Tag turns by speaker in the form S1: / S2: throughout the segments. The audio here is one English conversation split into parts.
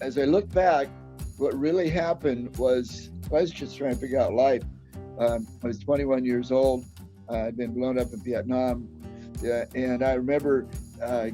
S1: as I look back, what really happened was I was just trying to figure out life. I was 21 years old. I'd been blown up in Vietnam. And I remember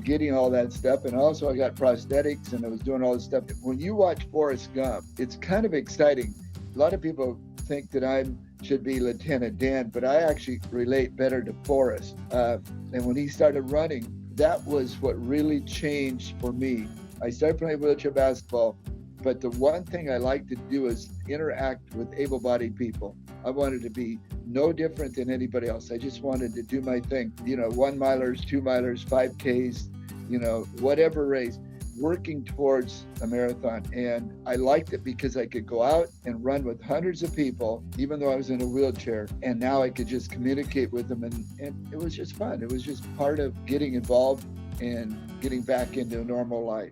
S1: getting all that stuff. And also I got prosthetics and I was doing all this stuff. When you watch Forrest Gump, it's kind of exciting. A lot of people think that I should be Lieutenant Dan, but I actually relate better to Forrest. And when he started running, that was what really changed for me. I started playing wheelchair basketball, but the one thing I like to do is interact with able-bodied people. I wanted to be no different than anybody else. I just wanted to do my thing. 1 milers, 2 milers, 5Ks, whatever race, working towards a marathon. And I liked it because I could go out and run with hundreds of people, even though I was in a wheelchair. And now I could just communicate with them. And it was just fun. It was just part of getting involved and getting back into a normal life.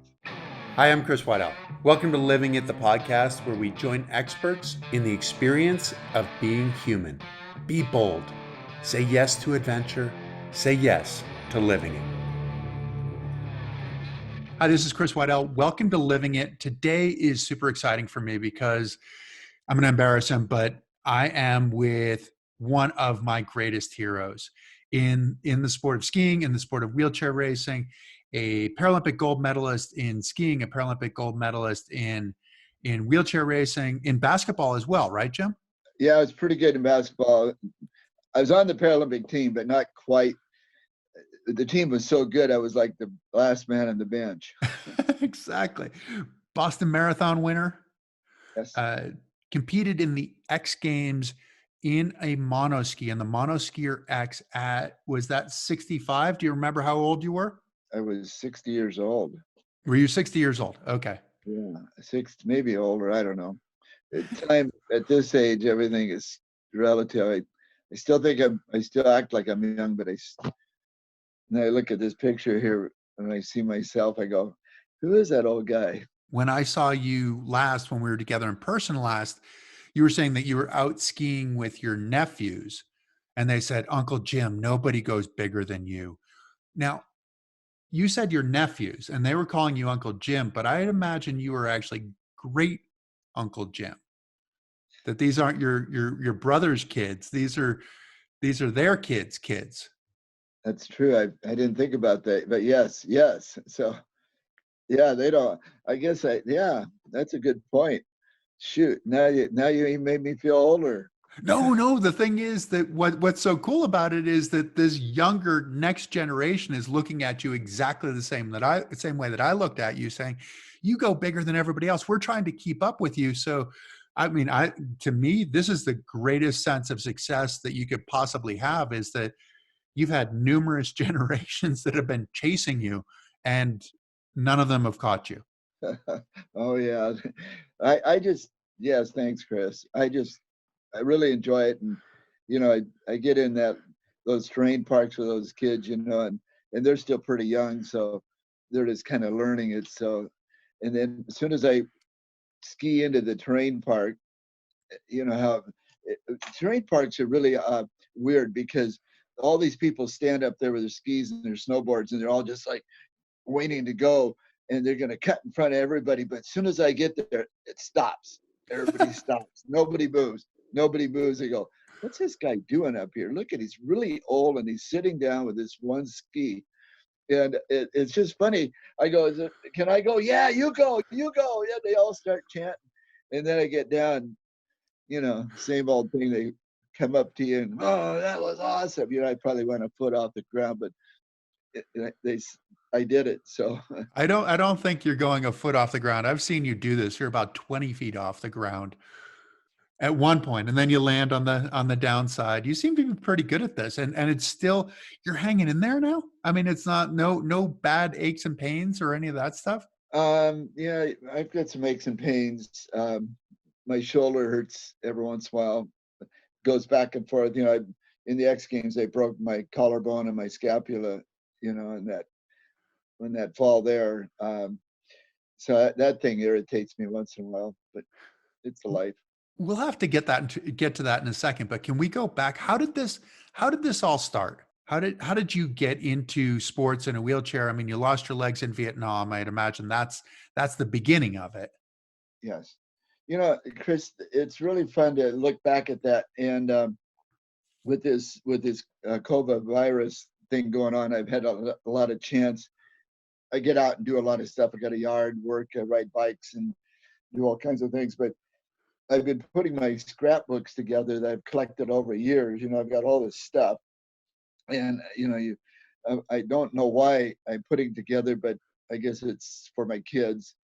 S2: Hi, I'm Chris Waddell. Welcome to Living It, the podcast where we join experts in the experience of being human. Be bold. Say yes to adventure. Say yes to living it. Hi, this is Chris Waddell. Welcome to Living It. Today is super exciting for me because I'm going to embarrass him, but I am with one of my greatest heroes in the sport of skiing, in the sport of wheelchair racing, a Paralympic gold medalist in skiing, a Paralympic gold medalist in wheelchair racing, in basketball as well, right, Jim?
S1: Yeah, I was pretty good in basketball. I was on the Paralympic team, but not quite. The team was so good, I was like the last man on the bench.
S2: Exactly. Boston Marathon winner.
S1: Yes.
S2: Competed in the X Games in a monoski, and the monoskier X was that 65? Do you remember how old you were?
S1: I was 60 years old.
S2: Were you 60 years old? Okay.
S1: Yeah, 60, maybe older. I don't know. At this age, everything is relative. I still think I still act like I'm young, but and I look at this picture here and I see myself, I go, who is that old guy?
S2: When I saw you last, when we were together in person last, you were saying that you were out skiing with your nephews and they said, Uncle Jim, nobody goes bigger than you. Now, you said your nephews and they were calling you Uncle Jim, but I'd imagine you were actually great Uncle Jim. That these aren't your brother's kids. These are their kids.
S1: That's true. I didn't think about that, but yes. So yeah, they don't. I guess yeah, that's a good point. Shoot, now you made me feel older.
S2: No. The thing is that what's so cool about it is that this younger next generation is looking at you exactly the same way that I looked at you, saying, you go bigger than everybody else. We're trying to keep up with you. So, I mean, to me, this is the greatest sense of success that you could possibly have, is that you've had numerous generations that have been chasing you and none of them have caught you.
S1: Oh yeah. Yes, thanks, Chris. I really enjoy it. And, I get in those terrain parks with those kids, and they're still pretty young. So they're just kind of learning it. So, and then as soon as I ski into the terrain park, terrain parks are really weird because all these people stand up there with their skis and their snowboards and they're all just like waiting to go and they're going to cut in front of everybody. But as soon as I get there, it stops. Everybody stops. Nobody moves. They go, what's this guy doing up here? Look he's really old and he's sitting down with this one ski. And it's just funny. I go, can I go? Yeah, you go. Yeah, they all start chanting. And then I get down, same old thing. They come up to you and, oh, that was awesome. I probably went a foot off the ground, but I did it. So
S2: I don't think you're going a foot off the ground. I've seen you do this. You're about 20 feet off the ground at one point, and then you land on the downside. You seem to be pretty good at this, and it's still, you're hanging in there now. I mean, it's not no bad aches and pains or any of that stuff.
S1: Yeah, I've got some aches and pains. My shoulder hurts every once in a while. It goes back and forth. In the X Games, they broke my collarbone and my scapula. In that fall there. So that thing irritates me once in a while, but it's a life.
S2: We'll have to get to that in a second, but can we go back? How did this all start? How did you get into sports in a wheelchair? I mean, you lost your legs in Vietnam. I'd imagine that's the beginning of it.
S1: Yes. You know, Chris, it's really fun to look back at that. And with this COVID virus thing going on, I've had a lot of chance. I get out and do a lot of stuff. I got a yard, work, ride bikes, and do all kinds of things. But I've been putting my scrapbooks together that I've collected over years. You know, I've got all this stuff, and I don't know why I'm putting together, but I guess it's for my kids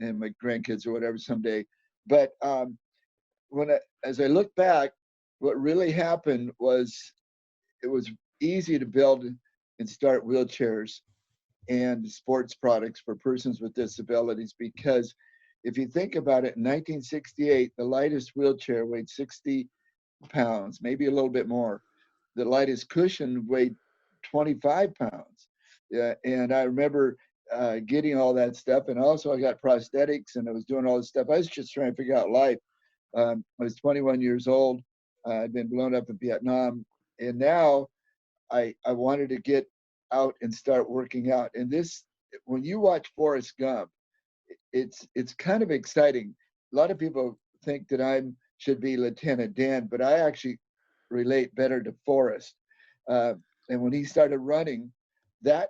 S1: and my grandkids or whatever someday. But as I look back, what really happened was it was easy to build and start wheelchairs and sports products for persons with disabilities, because if you think about it, in 1968, the lightest wheelchair weighed 60 pounds, maybe a little bit more. The lightest cushion weighed 25 pounds. Yeah, and I remember getting all that stuff. And also, I got prosthetics and I was doing all this stuff. I was just trying to figure out life. I was 21 years old. I'd been blown up in Vietnam. And now I wanted to get out and start working out. And this, when you watch Forrest Gump, it's kind of exciting. A lot of people think that I should be Lieutenant Dan, but I actually relate better to Forrest. And when he started running, that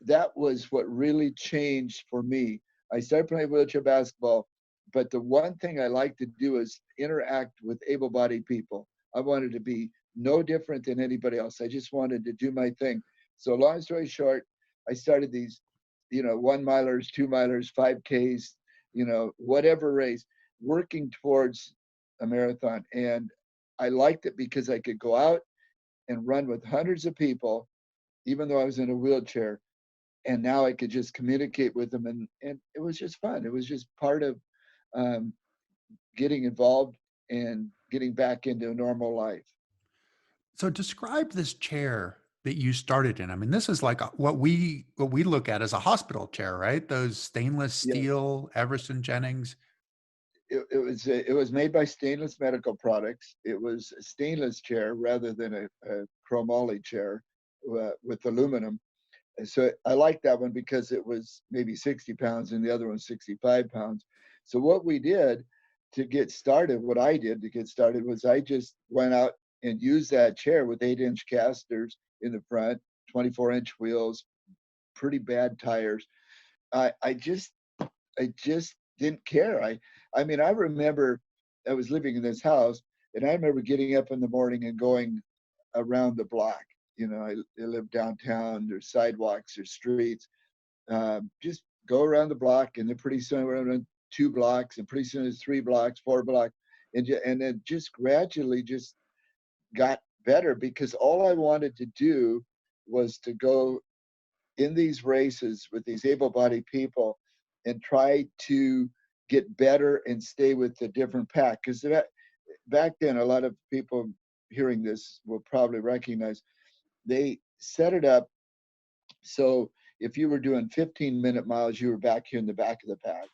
S1: that was what really changed for me. I started playing wheelchair basketball, but the one thing I like to do is interact with able-bodied people. I wanted to be no different than anybody else. I just wanted to do my thing. So long story short, I started these, 1 milers, 2 milers, 5Ks, whatever race, working towards a marathon. And I liked it because I could go out and run with hundreds of people, even though I was in a wheelchair. And now I could just communicate with them. And it was just fun. It was just part of um, getting involved and getting back into a normal life.
S2: So describe this chair that you started in. I mean, this is like what we look at as a hospital chair, right? Those stainless
S1: Yeah.
S2: steel Everson Jennings.
S1: It was made by Stainless Medical Products. It was a stainless chair rather than a chromoly chair with aluminum. And so I liked that one because it was maybe 60 pounds and the other one 65 pounds. So what we did to get started, what I did to get started was I just went out and used that chair with 8-inch casters in the front, 24-inch wheels, pretty bad tires. I just didn't care. I mean, I remember I was living in this house, and I remember getting up in the morning and going around the block. I live downtown. There's sidewalks, there's streets. Just go around the block, and then pretty soon we're around 2 blocks, and pretty soon it's 3 blocks, 4 blocks, and then just gradually just got better because all I wanted to do was to go in these races with these able-bodied people and try to get better and stay with the different pack. Because back then, a lot of people hearing this will probably recognize they set it up so if you were doing 15-minute miles, you were back here in the back of the pack.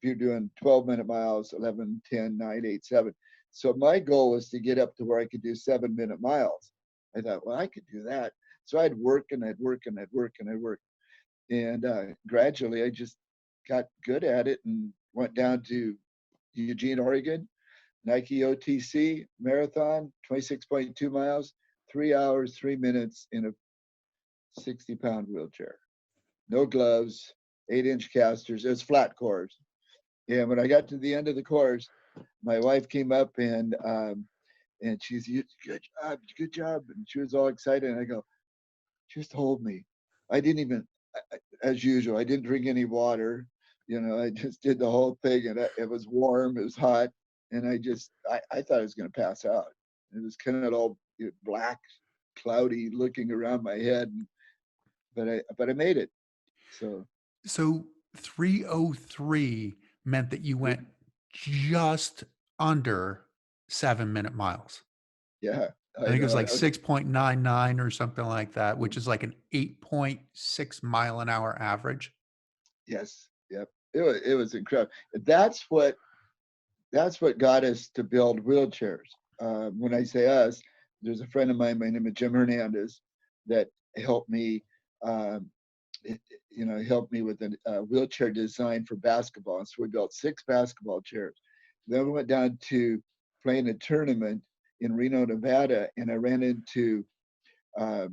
S1: If you're doing 12-minute miles, 11, 10, 9, 8, 7. So my goal was to get up to where I could do 7-minute miles. I thought, well, I could do that. So I'd work and I'd work and I'd work and I'd work. And gradually I just got good at it and went down to Eugene, Oregon, Nike OTC marathon, 26.2 miles, 3 hours, 3 minutes in a 60-pound wheelchair. No gloves, 8-inch casters. It was flat course. And when I got to the end of the course, my wife came up and she's good job. And she was all excited. And I go, just hold me. I didn't even, as usual, I didn't drink any water. I just did the whole thing, and it was warm, it was hot, and I thought I was going to pass out. It was kind of all black, cloudy, looking around my head, but I made it. So
S2: So 303 meant that you went just under 7-minute miles.
S1: yeah,
S2: I
S1: I
S2: think it was
S1: know.
S2: like 6.99 or something like that, which is like an 8.6 mile an hour average.
S1: Yes, yep. It was incredible. That's what got us to build wheelchairs. When I say us, there's a friend of mine, my name is Jim Hernandez, that helped me, um, helped me with a wheelchair design for basketball. So we built 6 basketball chairs. Then we went down to playing a tournament in Reno, Nevada, and I ran into uh,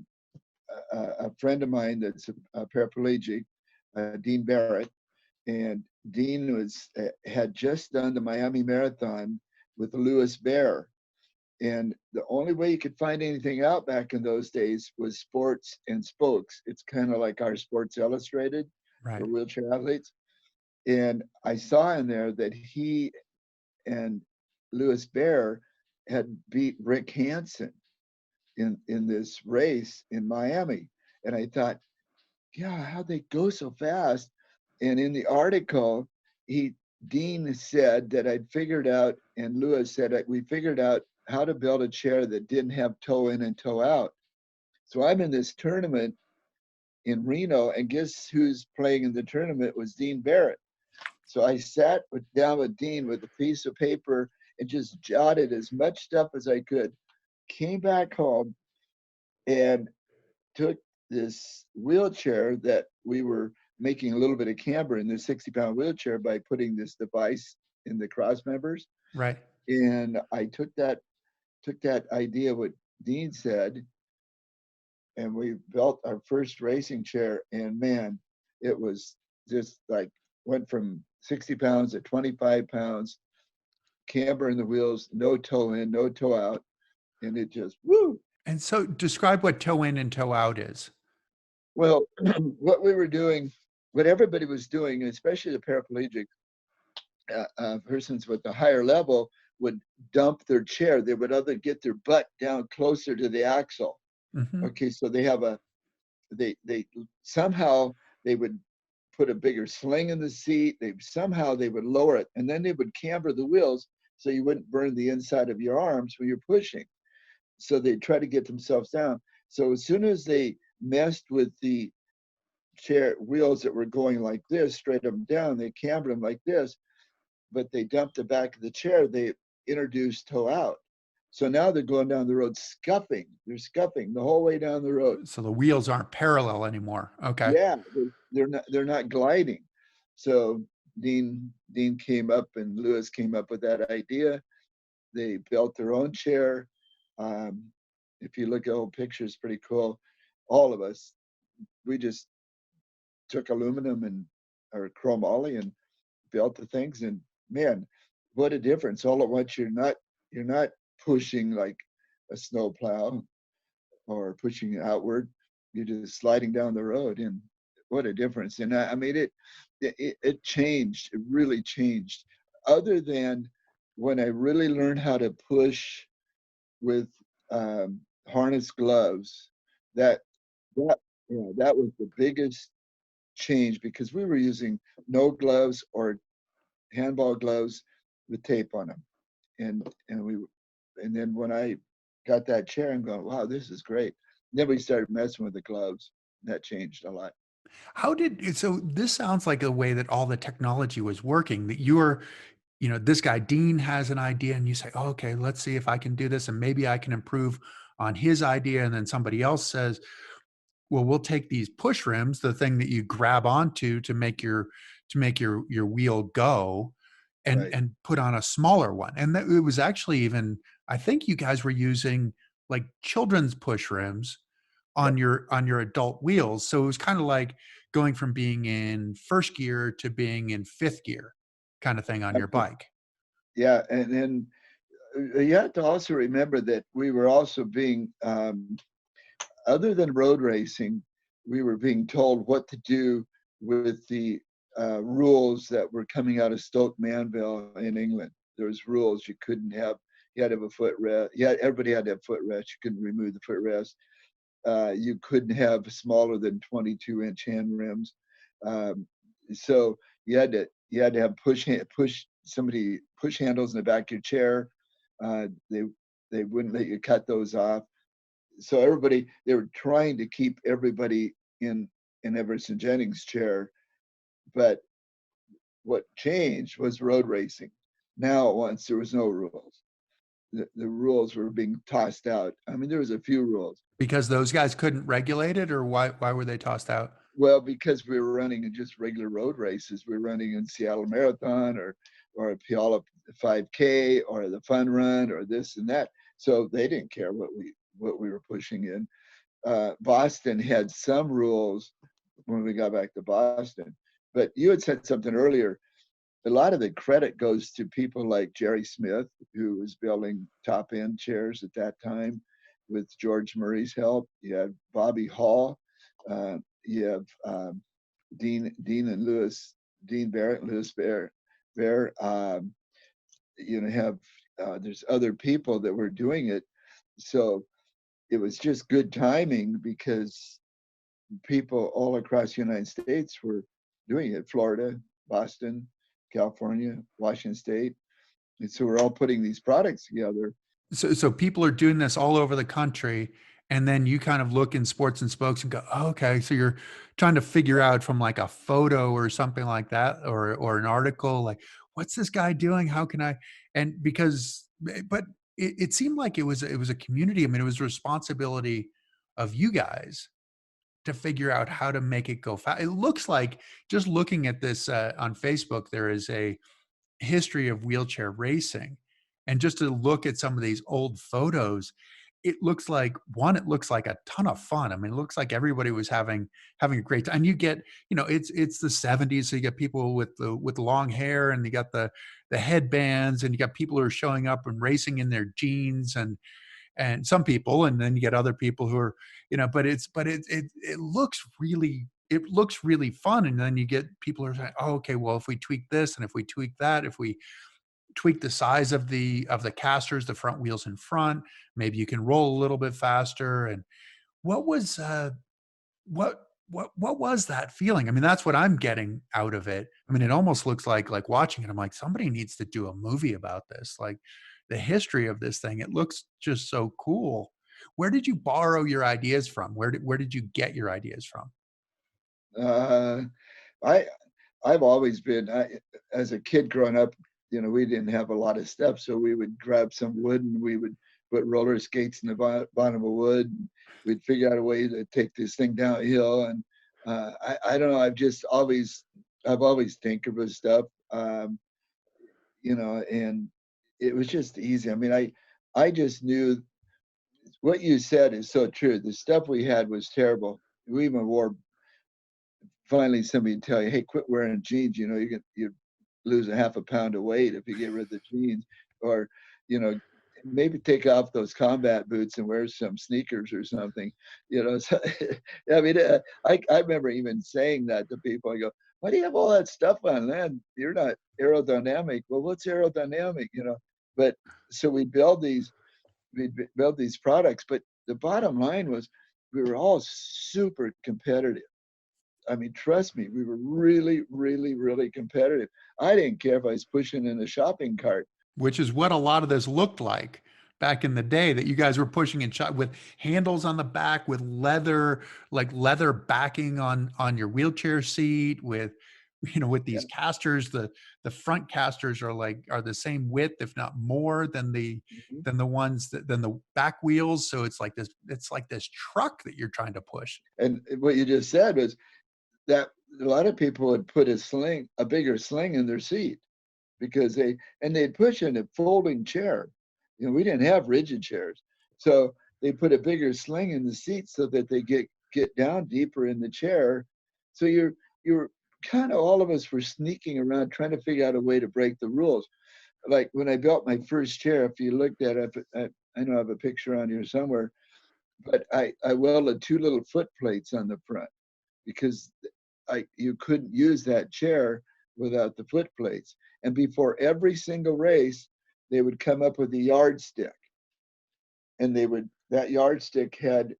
S1: a friend of mine that's a paraplegic, Dean Barrett, and Dean had just done the Miami Marathon with Lewis Bear, and the only way you could find anything out back in those days was Sports and Spokes. It's kind of like our Sports Illustrated
S2: Right.
S1: for wheelchair athletes. And I saw in there that he and Lewis Bear had beat Rick Hansen in this race in Miami. And I thought, yeah, how'd they go so fast? And in the article, he Dean said that I'd figured out, and Lewis said we figured out how to build a chair that didn't have toe in and toe out. So I'm in this tournament in Reno, and guess who's playing in the tournament was Dean Barrett. So I sat down with Dean with a piece of paper and just jotted as much stuff as I could. Came back home and took this wheelchair that we were making a little bit of camber in this 60-pound wheelchair by putting this device in the cross members.
S2: Right.
S1: And I took that idea, what Dean said, and we built our first racing chair. And man, it was just like went from 60 pounds to 25 pounds, camber in the wheels, no toe in, no toe out. And it just, woo.
S2: And so describe what toe in and toe out is.
S1: Well, what we were doing, what everybody was doing, especially the paraplegic persons with the higher level, would dump their chair. They would either get their butt down closer to the axle.
S2: Mm-hmm.
S1: Okay, so they somehow they would put a bigger sling in the seat. They would lower it, and then they would camber the wheels so you wouldn't burn the inside of your arms when you're pushing. So they try to get themselves down. So as soon as they messed with the chair wheels that were going like this, straight up and down, they cambered them like this, but they dumped the back of the chair, they introduced toe out. So now they're going down the road scuffing. They're scuffing the whole way down the road.
S2: So the wheels aren't parallel anymore. Okay.
S1: Yeah, they're not gliding. So Dean came up and Lewis came up with that idea. They built their own chair. Um, if you look at old pictures, pretty cool. All of us, we just took aluminum and or chromoly and built the things. And man, what a difference! All at once, you're not pushing like a snowplow or pushing it outward. You're just sliding down the road, and what a difference! And I mean, it changed. It really changed. Other than when I really learned how to push with harness gloves, that that was the biggest change, because we were using no gloves or handball gloves with tape on them, and then when I got that chair, I'm going, wow, this is great. Then we started messing with the gloves. That changed a lot.
S2: So this sounds like a way that all the technology was working, that you're, this guy, Dean, has an idea and you say, oh, okay, let's see if I can do this. And maybe I can improve on his idea. And then somebody else says, well, we'll take these push rims, the thing that you grab onto to make your wheel go,
S1: Right.
S2: and put on a smaller one. And that it was actually even, I think you guys were using like children's push rims
S1: Yep.
S2: on your adult wheels. So it was kind of like going from being in first gear to being in fifth gear kind of thing on your bike.
S1: Yeah. And then you have to also remember that we were also being, other than road racing, we were being told what to do with the rules that were coming out of Stoke Manville in England. There was rules you couldn't have. You had to have a footrest. Yeah, everybody had to have footrest. You couldn't remove the footrest. You couldn't have smaller than 22-inch hand rims. So you had to have push handles in the back of your chair. They wouldn't let you cut those off. So they were trying to keep everybody in Everson Jennings' chair. But what changed was road racing. Now, once there was no rules. the rules were being tossed out. I mean, there was a few rules.
S2: Because those guys couldn't regulate it, or why were they tossed out?
S1: Well, because we were running in just regular road races. We were running in Seattle Marathon or a Puyallup 5K or the Fun Run or this and that. So they didn't care what we were pushing in. Boston had some rules when we got back to Boston. But you had said something earlier. A lot of the credit goes to people like Jerry Smith, who was building top end chairs at that time with George Murray's help. You had Bobby Hall. You have Dean Barrett and Lewis Bear. Have there's other people that were doing it. So it was just good timing because people all across the United States were doing it. Florida, Boston, California, Washington State. And so we're all putting these products together.
S2: So people are doing this all over the country. And then you kind of look in Sports and Spokes and go, oh, okay. So you're trying to figure out from like a photo or something like that, or an article, like, what's this guy doing? How can I? And because, but it seemed like it was a community. I mean, it was a responsibility of you guys to figure out how to make it go fast. It looks like, just looking at this on Facebook, there is a history of wheelchair racing. And just to look at some of these old photos, it looks like a ton of fun. I mean, it looks like everybody was having a great time. And you get, it's the 70s. So you get people with long hair, and you got the headbands, and you got people who are showing up and racing in their jeans, and some people, and then you get other people who are, but it looks really fun. And then you get people who are saying, oh, okay, well, if we tweak this and if we tweak that, if we tweak the size of the casters, the front wheels in front, maybe you can roll a little bit faster. And what was what was that feeling? I mean, that's what I'm getting out of it. I mean, it almost looks like watching it, I'm like, somebody needs to do a movie about this, like the history of this thing. It looks just so cool. Where did you borrow your ideas from? Where did you get your ideas from?
S1: Uh, I I've always been as a kid growing up. We didn't have a lot of stuff, so we would grab some wood and we would put roller skates in the bottom of wood. And we'd figure out a way to take this thing downhill. And I don't know. I've always tinkered with stuff. And it was just easy. I mean, I just knew what you said is so true. The stuff we had was terrible. We even wore. Finally, somebody would tell you, "Hey, quit wearing jeans. You lose a half a pound of weight if you get rid of the jeans," or maybe take off those combat boots and wear some sneakers or something. So, I mean, I remember even saying that to people. I go, "Why do you have all that stuff on, man? You're not aerodynamic." Well, what's aerodynamic? But so we build these products. But the bottom line was we were all super competitive. I mean, trust me, we were really, really, really competitive. I didn't care if I was pushing in a shopping cart.
S2: Which is what a lot of this looked like back in the day, that you guys were pushing in shot with handles on the back, with leather backing on your wheelchair seat, with with these casters. The front casters are the same width, if not more, than the than the back wheels. So it's like this truck that you're trying to push.
S1: And what you just said was that a lot of people would put a bigger sling in their seat because they'd push in a folding chair. We didn't have rigid chairs. So they put a bigger sling in the seat so that they get down deeper in the chair. So you're kind of, all of us were sneaking around trying to figure out a way to break the rules. Like when I built my first chair, if you looked at it, I know I have a picture on here somewhere, but I welded 2 little foot plates on the front because you couldn't use that chair without the foot plates. And before every single race, they would come up with a yardstick. And that yardstick had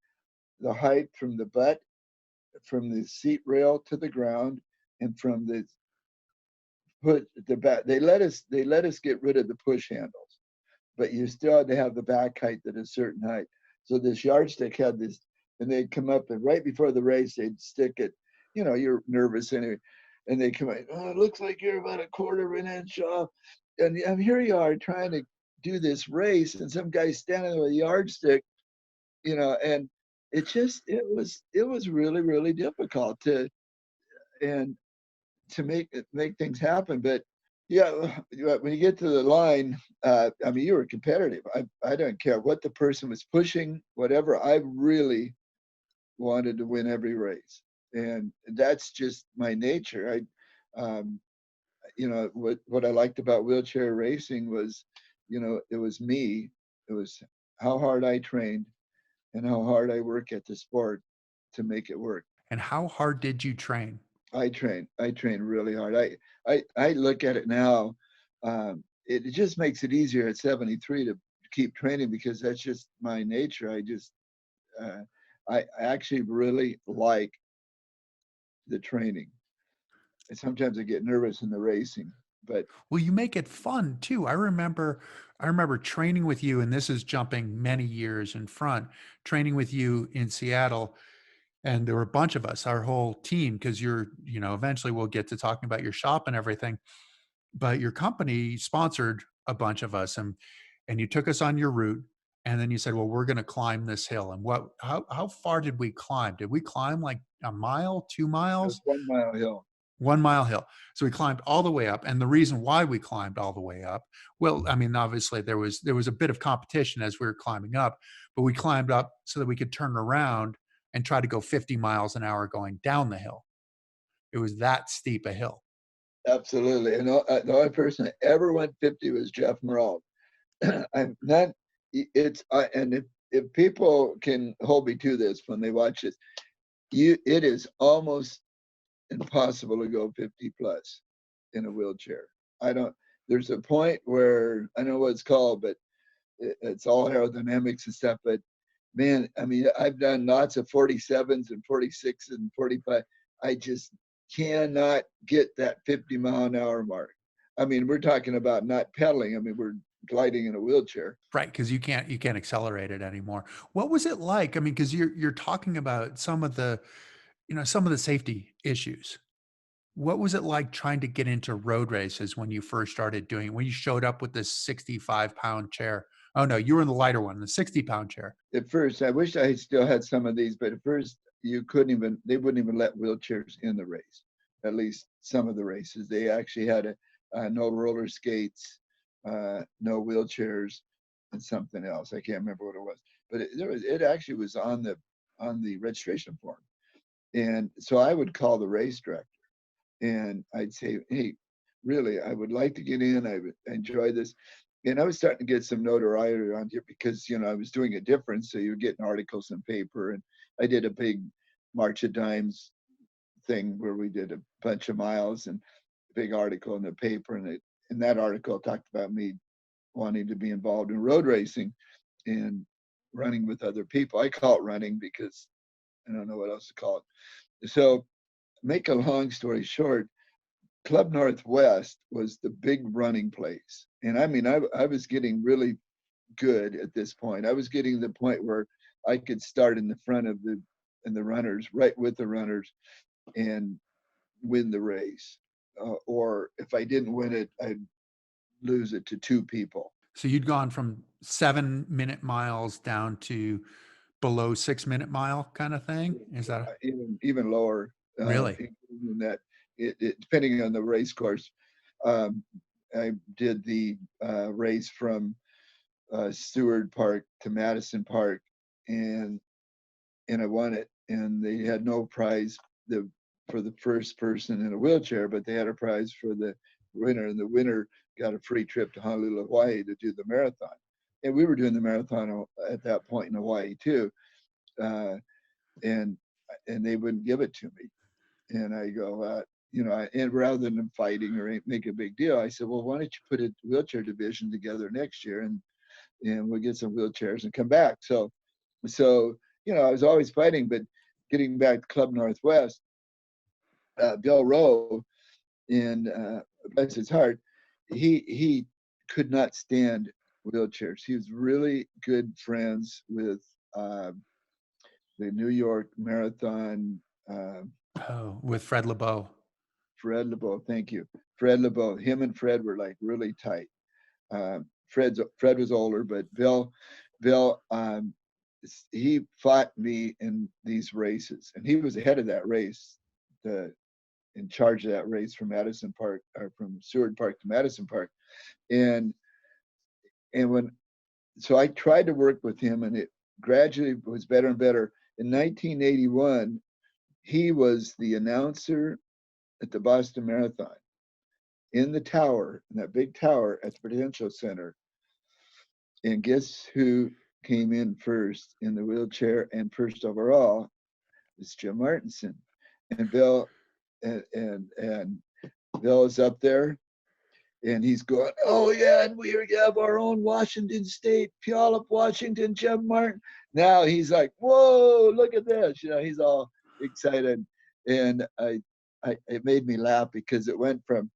S1: the height from the butt, from the seat rail to the ground, and from the back. They let us get rid of the push handles, but you still had to have the back height at a certain height. So this yardstick had this, and they'd come up, and right before the race, they'd stick it. You're nervous anyway. And they come out, "Oh, it looks like you're about 1/4 of an inch off." And here you are trying to do this race, and some guy's standing there with a yardstick, and it was really, really difficult and to make things happen. But yeah, when you get to the line, I mean, you were competitive. I don't care what the person was pushing, whatever. I really wanted to win every race, and that's just my nature. Um, what I liked about wheelchair racing was, it was me. It was how hard I trained and how hard I work at the sport to make it work.
S2: And how hard did you train?
S1: I train really hard. I look at it now. It just makes it easier at 73 to keep training because that's just my nature. Uh, I actually really like the training. And sometimes I get nervous in the racing, but
S2: Well, you make it fun too. I remember training with you, and this is jumping many years in front, training with you in Seattle. And there were a bunch of us, our whole team, because eventually we'll get to talking about your shop and everything. But your company sponsored a bunch of us, and you took us on your route. And then you said, well, we're going to climb this hill. And how far did we climb? Did we climb like a mile, 2 miles?
S1: it's 1 mile hill.
S2: 1 mile hill. So we climbed all the way up. And the reason why we climbed all the way up, well, I mean, obviously there was a bit of competition as we were climbing up, but we climbed up so that we could turn around and try to go 50 miles an hour going down the hill. It was that steep a hill.
S1: Absolutely. And the only person that ever went 50 was Jeff Morrell. I'm not, and if people can hold me to this when they watch this, it is almost impossible to go 50 plus in a wheelchair. I don't, there's a point where I know what it's called, but it's all aerodynamics and stuff. But man, I mean, I've done lots of 47s and 46 and 45. I just cannot get that 50-mile-an-hour mark. I mean, we're talking about not pedaling. I mean, we're gliding in a wheelchair.
S2: Right, because you can't accelerate it anymore. What was it like? I mean, because you're talking about some of the safety issues. What was it like trying to get into road races when you first started doing it? When you showed up with this 65-pound chair? Oh no, you were in the lighter one, the 60-pound chair.
S1: At first, I wish I still had some of these, but at first, they wouldn't even let wheelchairs in the race. At least some of the races, they actually had no roller skates, no wheelchairs, and something else. I can't remember what it was, but it actually was on the registration form. And so I would call the race director and I'd say, hey, really, I would like to get in. I would enjoy this. And I was starting to get some notoriety around here because, I was doing a difference. So you were getting articles in paper. And I did a big March of Dimes thing where we did a bunch of miles and a big article in the paper. And that article talked about me wanting to be involved in road racing and running with other people. I call it running because I don't know what else to call it. So, make a long story short, Club Northwest was the big running place. And I mean, I was getting really good at this point. I was getting to the point where I could start in the front of the runners, right with the runners, and win the race. Or if I didn't win it, I'd lose it to two people.
S2: So you'd gone from 7-minute miles down to below 6-minute mile kind of thing. Is that
S1: Even lower,
S2: really?
S1: in that depending on the race course. Um, I did the race from Seward Park to Madison Park, and I won it. And they had no prize for the first person in a wheelchair, but they had a prize for the winner, and the winner got a free trip to Honolulu, Hawaii, to do the marathon. And we were doing the marathon at that point in Hawaii too, uh, and they wouldn't give it to me. And I go, and rather than fighting or make a big deal, I said, well, why don't you put a wheelchair division together next year, and we'll get some wheelchairs and come back. So I was always fighting, but getting back to Club Northwest, Bill Rowe, and bless his heart, he could not stand wheelchairs. He was really good friends with the New York Marathon.
S2: Oh, with Fred LeBeau.
S1: Fred LeBeau, thank you. Fred LeBeau. Him and Fred were like really tight. Fred was older, but Bill, he fought me in these races, and he was ahead of that race, in charge of that race from Madison Park, or from Seward Park to Madison Park, and so I tried to work with him, and it gradually was better and better. In 1981, he was the announcer at the Boston Marathon in the tower, in that big tower at the Prudential Center. And guess who came in first in the wheelchair and first overall? It's Jim Martinson. And Bill and Bill is up there, and he's going, oh yeah, and we have our own Washington State, Puyallup, Washington, Jim Martin. Now he's like, whoa, look at this. He's all excited. And it made me laugh, because it went from,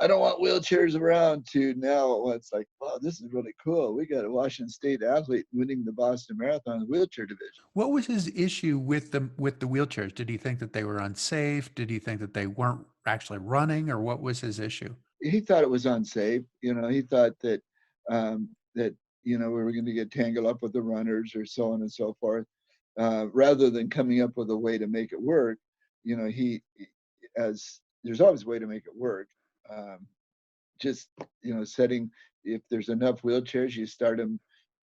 S1: I don't want wheelchairs around, to now it's like, wow, this is really cool. We got a Washington State athlete winning the Boston Marathon in the wheelchair division.
S2: What was his issue with the wheelchairs? Did he think that they were unsafe? Did he think that they weren't actually running, or what was his issue?
S1: He thought it was unsafe. He thought that we were going to get tangled up with the runners, or so on and so forth, rather than coming up with a way to make it work. There's always a way to make it work. Just setting, if there's enough wheelchairs, you start them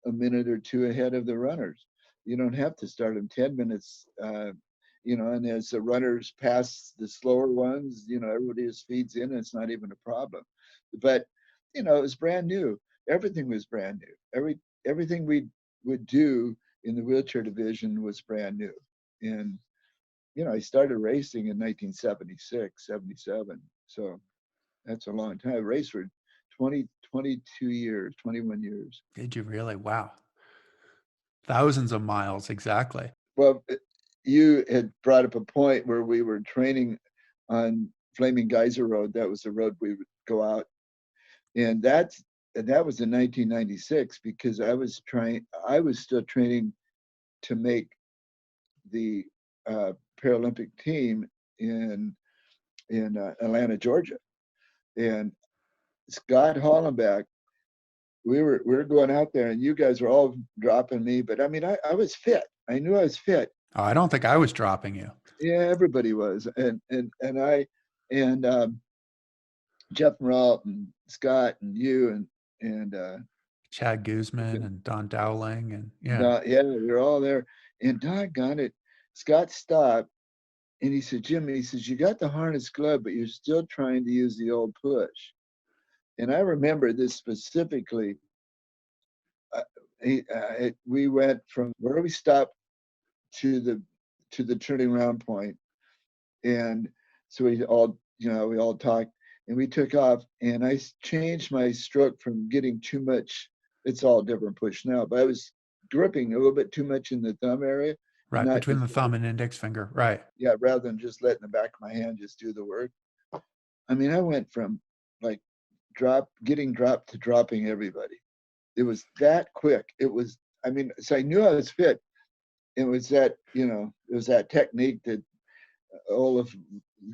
S1: a minute or two ahead of the runners. You don't have to start them 10 minutes. And as the runners pass the slower ones, everybody just feeds in, and it's not even a problem. But it was brand new. Everything was brand new. Everything we would do in the wheelchair division was brand new. And I started racing in 1976, 77. So that's a long time. I raced for 22 years, 21 years.
S2: Did you really? Wow. Thousands of miles, exactly.
S1: Well, you had brought up a point where we were training on Flaming Geyser Road. That was the road we would go out. And that was in 1996, because I was still training to make the Paralympic team in Atlanta, Georgia. And Scott Hollenbach, we were going out there, and you guys were all dropping me, but I was fit. I knew I was fit.
S2: Oh, I don't think I was dropping you.
S1: Yeah, everybody was, and Jeff Meralt and Scott and you and
S2: Chad Guzman and Don Dowling, and
S1: we were all there. And doggone it, Scott stopped, and he said, Jim, he says, you got the harness glove, but you're still trying to use the old push. And I remember this specifically. We went from where we stopped to the turning round point, and so we all talked, and we took off, and I changed my stroke from getting too much. It's all different push now, but I was gripping a little bit too much in the thumb area.
S2: Right, between the thumb and index finger, right.
S1: Yeah, rather than just letting the back of my hand just do the work. I went from like getting dropped to dropping everybody. It was that quick. It was, so I knew I was fit. It was that, it was that technique that Olaf,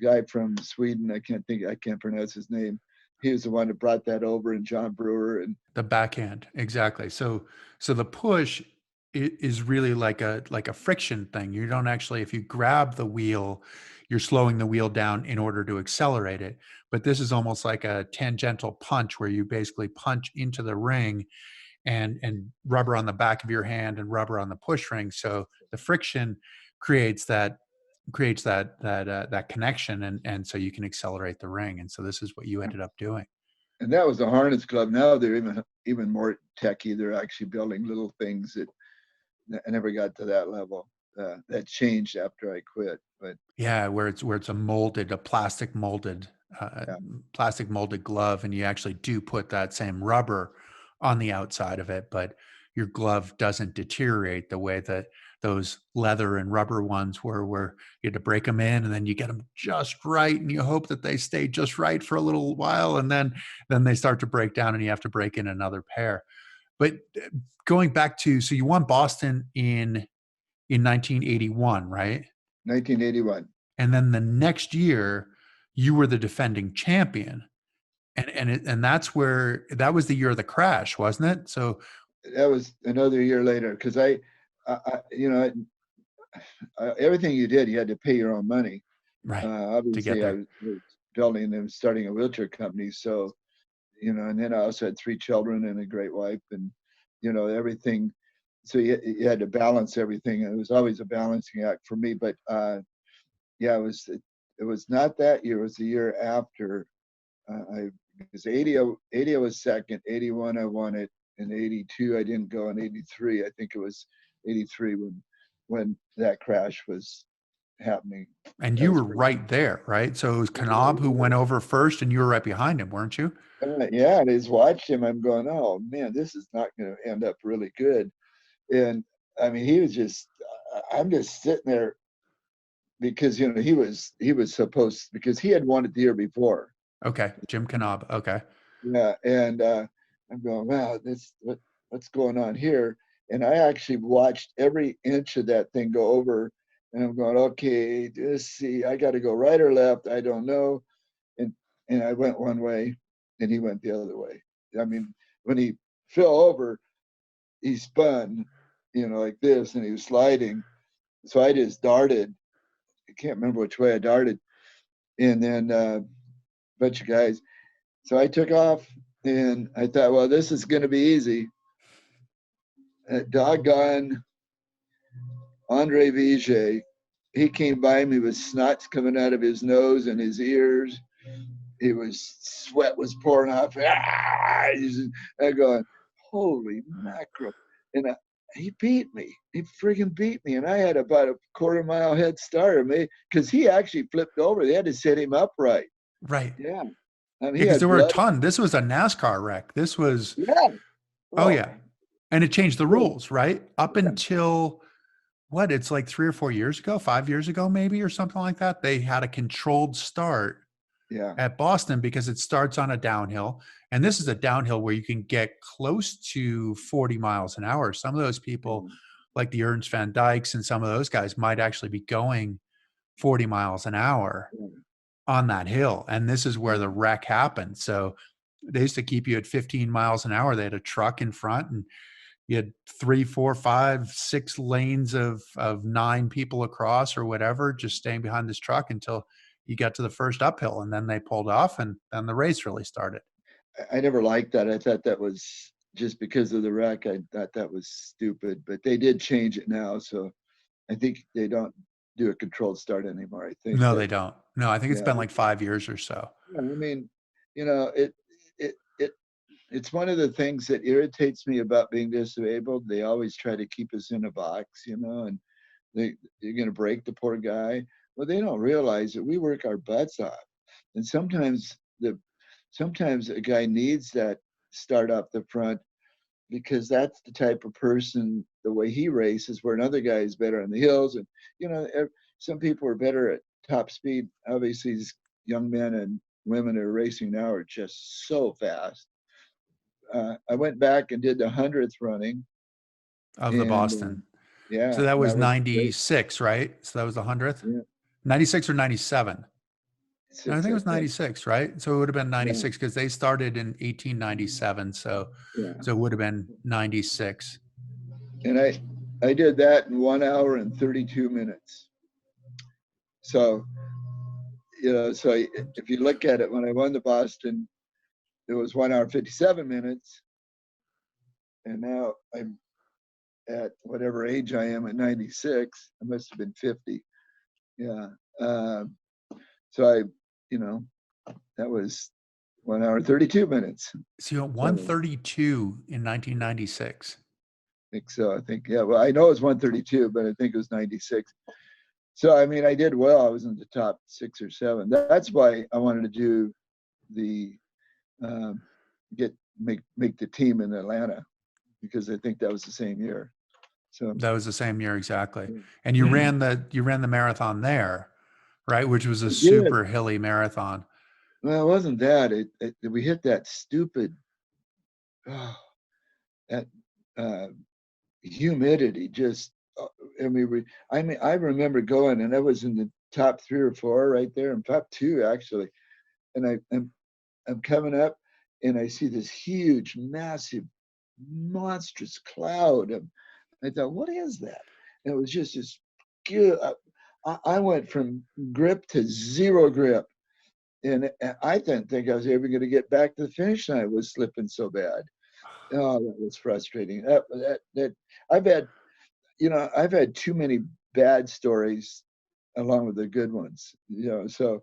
S1: guy from Sweden, I can't pronounce his name. He was the one that brought that over, and John Brewer, and
S2: the backhand. Exactly. So the push is really like a friction thing. You don't actually, if you grab the wheel, you're slowing the wheel down in order to accelerate it. But this is almost like a tangential punch, where you basically punch into the ring and rubber on the back of your hand and rubber on the push ring. So the friction creates that connection, and so you can accelerate the ring. And so this is what you ended up doing.
S1: And that was the harness club. Now they're even more techy. They're actually building little things that I never got to that level. That changed after I quit. But
S2: yeah, where it's a plastic molded glove, and you actually do put that same rubber on the outside of it, but your glove doesn't deteriorate the way that those leather and rubber ones were, where you had to break them in, and then you get them just right, and you hope that they stay just right for a little while, and then they start to break down, and you have to break in another pair. But going back to, so you won Boston in 1981, right?
S1: 1981.
S2: And then the next year, you were the defending champion. And that's where, that was the year of the crash, wasn't it? So
S1: That was another year later because you know, everything you did, you had to pay your own money.
S2: right, to get
S1: Obviously, I
S2: there.
S1: was building and starting a wheelchair company, so you know, and then I also had 3 children and a great wife, and you know, everything. So you had to balance everything, and it was always a balancing act for me. But yeah, it was not that year; it was the year after. I because 80 I was second, 81 I won it, and 82 I didn't go, and 83 I think it was 83 when that crash was happening.
S2: And
S1: That
S2: you
S1: was
S2: were
S1: pretty.
S2: right there, right? So it was Kanab who went over first, and you were right behind him, weren't you?
S1: Yeah, and I just watched him. I'm going, oh man, this is not going to end up really good. And I mean, he was just. I'm just sitting there because you know he was supposed because he had won it the year before.
S2: Okay, Jim Kanab. Okay.
S1: Yeah, and I'm going, wow, what's going on here? And I actually watched every inch of that thing go over, and I'm going, okay, let's see, I got to go right or left, I don't know, and I went one way, and he went the other way. I mean, when he fell over, he spun, you know, like this, and he was sliding. So I just darted. I can't remember which way I darted, and then a bunch of guys. So I took off, and I thought, well, this is going to be easy. Doggone Andre Vijay, he came by me with snots coming out of his nose and his ears. He was sweat was pouring off. I going, holy mackerel! And he beat me. He friggin' beat me, and I had about a quarter-mile head start of me because he actually flipped over. They had to set him upright.
S2: Right.
S1: Yeah, I mean,
S2: Yeah,
S1: he
S2: because there
S1: had
S2: were a
S1: blood.
S2: ton. This was a NASCAR wreck. This was,
S1: Yeah.
S2: oh
S1: Oh,
S2: yeah. And it changed the
S1: yeah.
S2: rules, right? Up until what? It's like 3 or 4 years ago, 5 years ago, maybe, or something like that. They had a controlled start
S1: Yeah.
S2: at Boston because it starts on a downhill. And this is a downhill where you can get close to 40 miles an hour. Some of those people, like the Ernst Van Dykes and some of those guys, might actually be going 40 miles an hour on that hill. And this is where the wreck happened. So they used to keep you at 15 miles an hour. They had a truck in front, and you had 3, 4, 5, 6 lanes of 9 people across or whatever, just staying behind this truck until you got to the first uphill, and then they pulled off, and then the race really started.
S1: I never liked that. I thought that was just because of the wreck. I thought that was stupid, but they did change it now. So I think they don't do a controlled start anymore. I think
S2: No,
S1: that,
S2: they don't. No, I think it's
S1: yeah,
S2: been like 5 years or so.
S1: I mean, you know, it, it, it's one of the things that irritates me about being disabled. They always try to keep us in a box, you know, and you're going to break the poor guy. Well, they don't realize that we work our butts off. And sometimes a guy needs that start up the front because that's the type of person the way he races where another guy is better on the hills and you know some people are better at top speed. Obviously these young men and women who are racing now are just so fast. I went back and did the 100th running
S2: Of the
S1: and
S2: Boston. So
S1: yeah,
S2: that
S1: and
S2: was
S1: that was great.
S2: 96, right? So that was the 100th?
S1: Yeah,
S2: 96 or 97? No, I
S1: 6
S2: think it
S1: I
S2: was
S1: think.
S2: 96, right? So it would have been
S1: Yeah,
S2: 96 because they started in 1897.
S1: yeah.
S2: So it would have been 96.
S1: And I did that in 1 hour and 32 minutes. So you know, so if you look at it, when I won the Boston, it was 1 hour 57 minutes, and now I'm at whatever age I am at 96. I must have been 50. Yeah. Um, so you know, that was 1 hour 32 minutes.
S2: So you got
S1: So
S2: 132 in 1996.
S1: I think so. I think yeah. Well, I know it was 132, but I think it was 96. So I mean, I did well. I was in the top 6 or 7. That's why I wanted to do the um, make the team in Atlanta because I think that was the same year. So
S2: That was the same year exactly.
S1: yeah.
S2: And you ran the marathon there, right? Which was a
S1: I did.
S2: super hilly marathon.
S1: Well, it wasn't that. We hit that stupid oh, that uh, humidity. Just I mean, I remember going, and I was in the top 3 or 4 right there, and top 2 actually. And I'm coming up, and I see this huge, massive, monstrous cloud. I thought, what is that? And it was just this good. I went from grip to zero grip, and I didn't think I was ever going to get back to the finish line. I was slipping so bad. Oh, that was frustrating. That I've had, I've had too many bad stories along with the good ones. So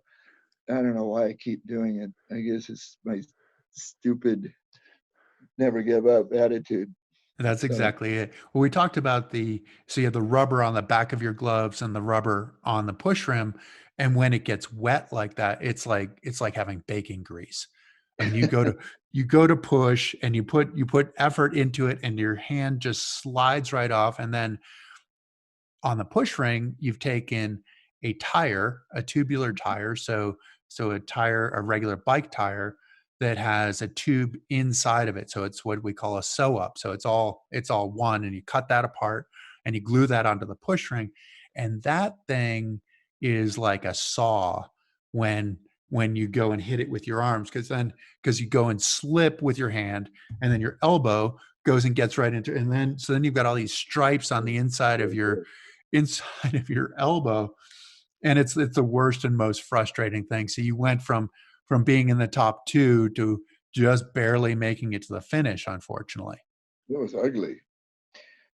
S1: I don't know why I keep doing it. I guess it's my stupid never give up attitude.
S2: That's
S1: So
S2: exactly it. Well, we talked about so you have the rubber on the back of your gloves and the rubber on the push rim. And when it gets wet like that, it's like having baking grease. I mean, you go to push and you put effort into it and your hand just slides right off. And then on the push ring, you've taken a tire, a tubular tire, so a regular bike tire that has a tube inside of it. So it's what we call a sew up. So it's all one, and you cut that apart and you glue that onto the push ring, and that thing is like a saw when you go and hit it with your arms, because you go and slip with your hand, and then your elbow goes and gets right into, and then you've got all these stripes on the inside of your elbow, and it's the worst and most frustrating thing. So you went from being in the top two to just barely making it to the finish, unfortunately.
S1: it was ugly.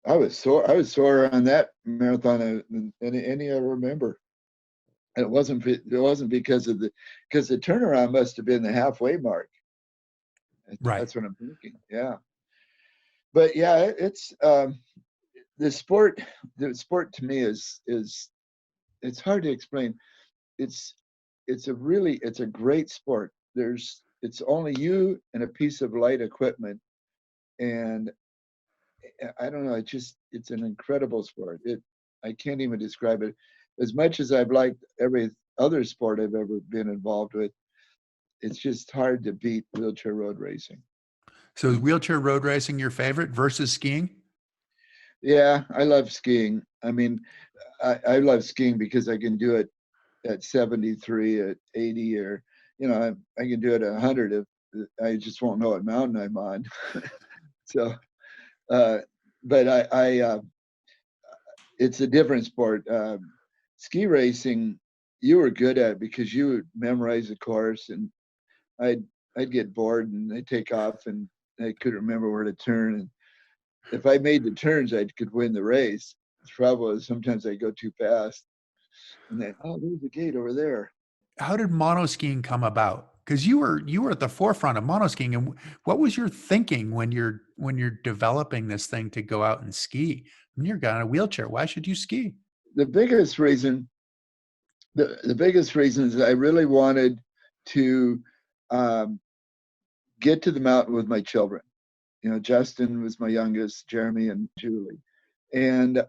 S1: I was sore. I was sore on that marathon than any I remember. And it wasn't because the turnaround must have been the halfway mark.
S2: Right.
S1: That's what I'm thinking. Yeah, but yeah, it's the sport. The sport to me is it's hard to explain. It's it's a great sport. It's only you and a piece of light equipment, and I don't know. It's an incredible sport. I can't even describe it. As much as I've liked every other sport I've ever been involved with, it's just hard to beat wheelchair road racing.
S2: So is wheelchair road racing your favorite versus skiing?
S1: Yeah, I love skiing. I mean, I love skiing because I can do it at 73, at 80, or I can do it at 100 if I just won't know what mountain I'm on. So, uh, but it's a different sport. Ski racing, you were good at because you would memorize the course, and I'd I'd get bored and I'd take off and I couldn't remember where to turn. And if I made the turns, I could win the race. The trouble is sometimes I go too fast, and then there's the gate over there.
S2: How did monoskiing come about? Because you were at the forefront of monoskiing, and what was your thinking when you're developing this thing to go out and ski? I mean, you're got a wheelchair. Why should you ski?
S1: The biggest reason, the biggest reason is I really wanted to um, get to the mountain with my children. Justin was my youngest, Jeremy and Julie. And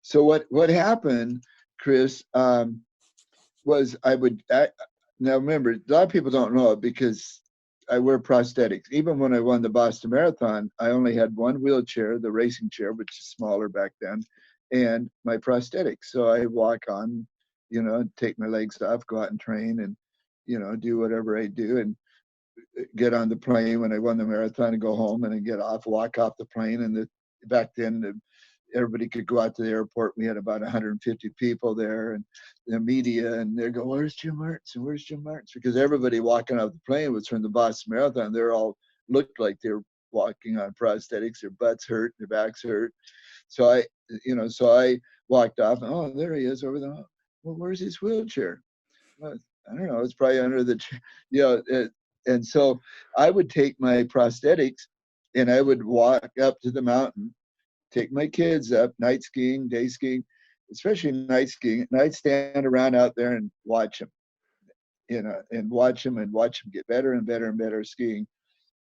S1: so what happened, Chris, was now remember, a lot of people don't know it because I wear prosthetics. Even when I won the Boston Marathon, I only had one wheelchair, the racing chair, which is smaller back then, and my prosthetics. So I walk on, take my legs off, go out and train, and do whatever I do, and get on the plane when I won the marathon and go home and then get off, walk off the plane. And back then, everybody could go out to the airport. We had about 150 people there, and the media, and they go, "Where's Jim Martinson? Where's Jim Martinson?" Because everybody walking off the plane was from the Boston Marathon. They're all looked like they were walking on prosthetics. Their butts hurt, their backs hurt. So I walked off, and there he is over there. Well, where's his wheelchair? Well, I don't know. It's probably under the, and so I would take my prosthetics and I would walk up to the mountain, take my kids up, night skiing, day skiing, especially night skiing, and I'd stand around out there and watch them, and watch them get better and better and better skiing.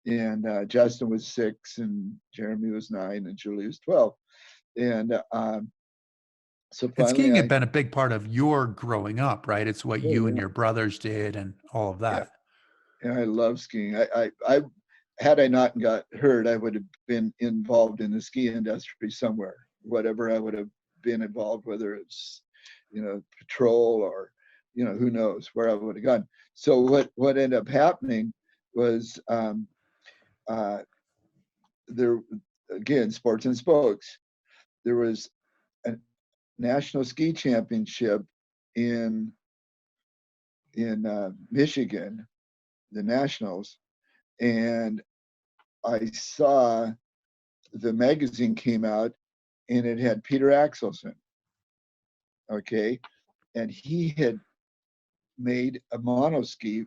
S1: And Justin was 6, and Jeremy was 9, and Julie was 12. And so
S2: And
S1: finally,
S2: skiing had been a big part of your growing up, right? It's what
S1: oh
S2: you and
S1: yeah,
S2: your brothers did and all of
S1: yeah,
S2: that.
S1: and I love skiing. I had I not got hurt, I would have been involved in the ski industry somewhere. Whatever I would have been involved, whether it's patrol or who knows where I would have gone. So what ended up happening was uh, there, again, sports and spokes. There was a national ski championship in Michigan, the nationals, and I saw the magazine came out, and it had Peter Axelson. Okay, and he had made a monoski.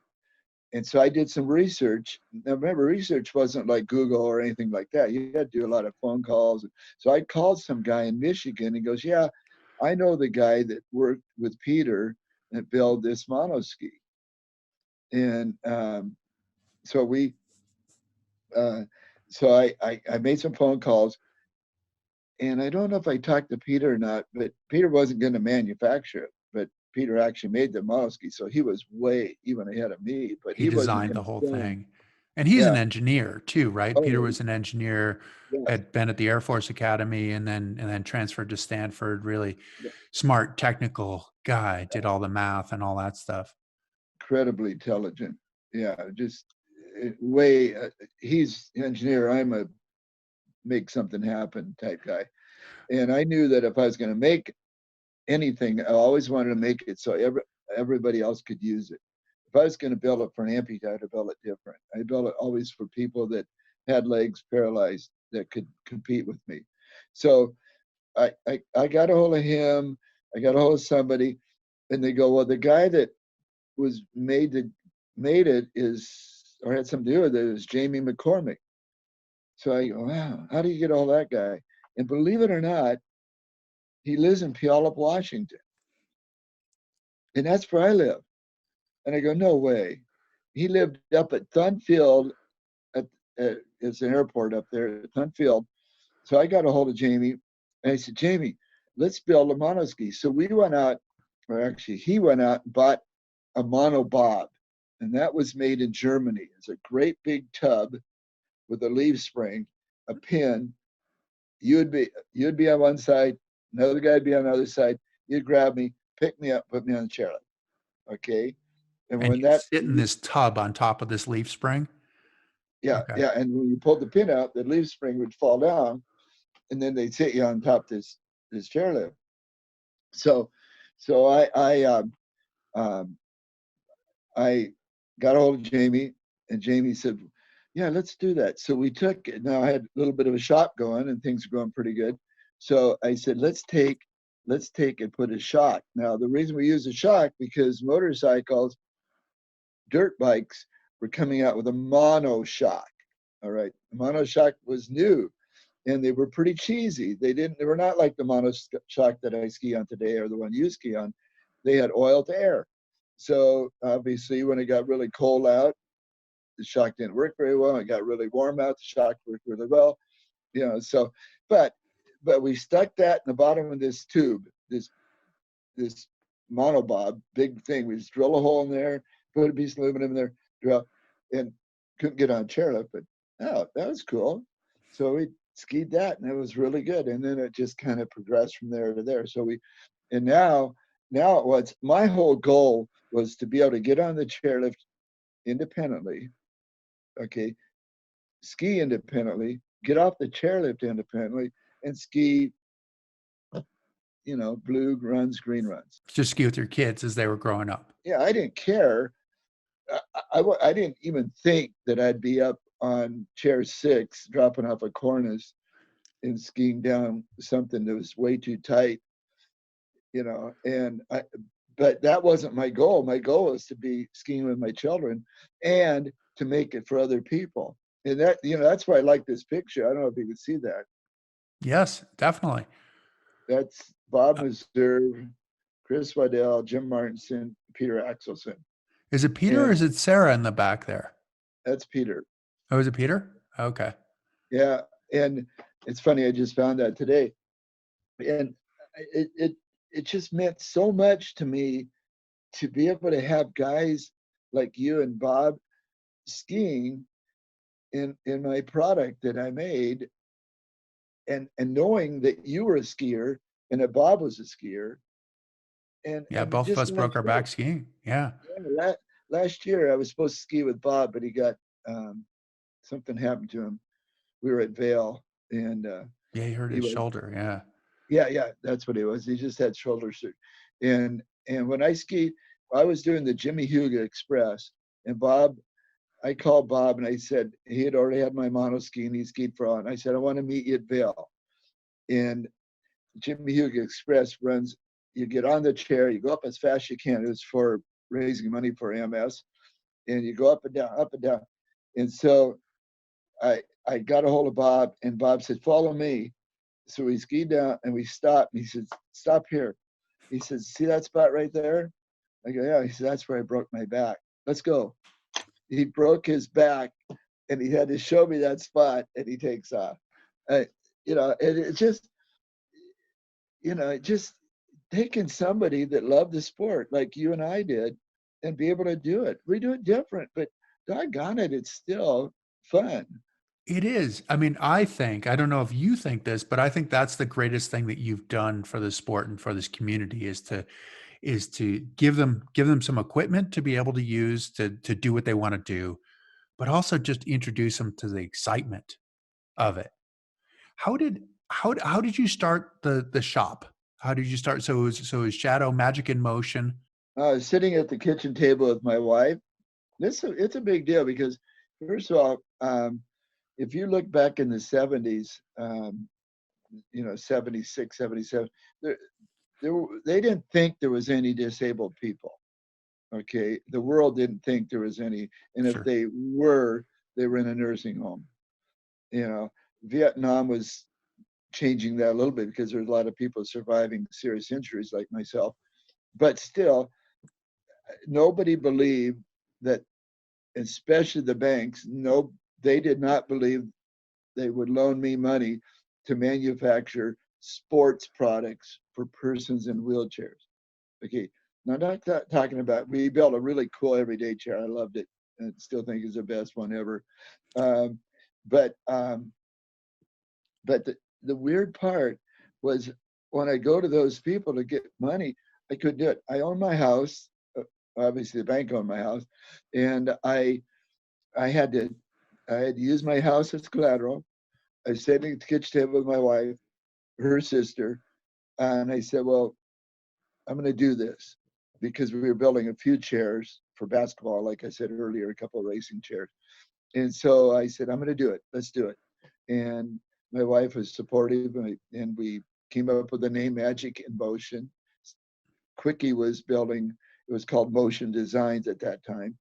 S1: And so I did some research. Now, remember, research wasn't like Google or anything like that. You had to do a lot of phone calls. So I called some guy in Michigan. He goes, "Yeah, I know the guy that worked with Peter and built this monoski." And so we, uh, so I made some phone calls, and I don't know if I talked to Peter or not, but Peter wasn't going to manufacture it. But Peter actually made the monoski, so he was way even ahead of me. But
S2: He
S1: he wasn't
S2: designed the
S1: going
S2: whole
S1: to film.
S2: thing. And he's an
S1: Yeah.
S2: engineer too, right? Peter
S1: Oh,
S2: was an engineer,
S1: yes.
S2: had been at the Air Force Academy and then transferred to Stanford, really
S1: Yeah.
S2: smart technical guy, did all the math and all that stuff.
S1: Incredibly intelligent. Yeah, just way. He's an engineer. I'm a make something happen type guy, and I knew that if I was going to make anything, I always wanted to make it so everybody else could use it. If I was going to build it for an amputee, I'd build it different. I built it always for people that had legs paralyzed that could compete with me. So I got a hold of him. I got a hold of somebody, and they go, "Well, the guy that was made it is or had something to do with it is Jamie McCormick." So I go, "Wow, how do you get all that guy?" And believe it or not, he lives in Puyallup, Washington, and that's where I live. And I go, "No way." He lived up at Thunfield. At, it's an airport up there at Thunfield. So I got a hold of Jamie, and I said, "Jamie, let's build a monoski." So we went out, or actually he went out and bought a monobob, and that was made in Germany. It's a great big tub with a leaf spring, a pin. You'd be on one side, another guy'd be on the other side. You'd grab me, pick me up, put me on the chairlift. Okay, and
S2: And
S1: when
S2: you'd
S1: that,
S2: sit in this tub on top of this leaf spring.
S1: yeah,
S2: Okay.
S1: yeah, and when you pulled the pin out, the leaf spring would fall down, and then they'd sit you on top of this chairlift. So, so um, I got a hold of Jamie, and Jamie said, "Yeah, let's do that." So we took it. Now I had a little bit of a shop going, and things were going pretty good. So I said, let's take and put a shock. Now the reason we use a shock because motorcycles, dirt bikes were coming out with a Monoshock. All right, the Monoshock was new, and they were pretty cheesy. They were not like the Monoshock that I ski on today or the one you ski on. They had oil to air. So obviously, when it got really cold out, the shock didn't work very well. It got really warm out, the shock worked really well. So but we stuck that in the bottom of this tube, this monobob, big thing. We just drill a hole in there, put a piece of aluminum in there, drill, and couldn't get on chairlift, but oh, that was cool. So we skied that, and it was really good. And then it just kind of progressed from there to there. So and now what's my whole goal was to be able to get on the chairlift independently, okay, ski independently, get off the chairlift independently, and ski, blue runs, green runs.
S2: Just ski with your kids as they were growing up.
S1: Yeah, I didn't care. I didn't even think that I'd be up on chair 6, dropping off a cornice and skiing down something that was way too tight, but that wasn't my goal. My goal was to be skiing with my children and to make it for other people. And that's why I like this picture. I don't know if you can see that.
S2: Yes, definitely.
S1: That's Bob Meserve, Chris Waddell, Jim Martinson, Peter Axelson.
S2: Is it Peter or
S1: And
S2: is it Sarah in the back there?
S1: that's Peter.
S2: Oh, is it Peter? Okay.
S1: Yeah. And it's funny, I just found that today. And it just meant so much to me to be able to have guys like you and Bob skiing in my product that I made, and knowing that you were a skier and that Bob was a skier,
S2: Yeah,
S1: and
S2: both of
S1: just
S2: us broke
S1: last
S2: our
S1: year,
S2: back skiing. Yeah.
S1: last year I was supposed to ski with Bob, but he got something happened to him. We were at Vail, and
S2: Yeah, he hurt
S1: he
S2: his
S1: was
S2: shoulder. Yeah.
S1: yeah, that's what it was. He just had shoulder surgery, and when I skied, I was doing the Jimmy Huga Express, and Bob. I called Bob and I said he had already had my mono ski and he skied for on. I said I want to meet you at Vail, and Jimmy Huga Express runs. You get on the chair, you go up as fast as you can. It was for raising money for MS, and you go up and down. And so I got a hold of Bob, and Bob said, "Follow me." So we skied down and we stopped. And he said, "Stop here." He said, "See that spot right there?" I go, "Yeah." He said, "That's where I broke my back. Let's go." He broke his back, and he had to show me that spot, and he takes off. Uh, and it just, just taking somebody that loved the sport like you and I did and be able to do it. We do it different, but doggone it, it's still fun.
S2: It is. I mean, I don't know if you think this, but I think that's the greatest thing that you've done for the sport and for this community is to give them some equipment to be able to use to do what they want to do, but also just introduce them to the excitement of it. How did you start the shop? How did you start? So it was Shadow Magic in Motion.
S1: I was sitting at the kitchen table with my wife. It's a big deal because, first of all, if you look back in the 70s, 76, 77, they didn't think there was any disabled people. Okay. The world didn't think there was any. And if
S2: Sure.
S1: they were in a nursing home. Vietnam was changing that a little bit because there's a lot of people surviving serious injuries like myself. But still, nobody believed that, especially the banks, no, they did not believe they would loan me money to manufacture sports products for persons in wheelchairs. Okay, now not talking about, we built a really cool everyday chair. I loved it and still think it's the best one ever. Um, but um, but the weird part was when I go to those people to get money, I couldn't do it. I own my house. Obviously, the bank owned my house, and I had to I had to use my house as collateral. I was sitting at the kitchen table with my wife, her sister, and I said, "Well, I'm going to do this," because we were building a few chairs for basketball, like I said earlier, a couple of racing chairs. And so I said, "I'm going to do it. Let's do it." And my wife was supportive, and we came up with the name Magic in Motion. Quickie was building, it was called Motion Designs at that time,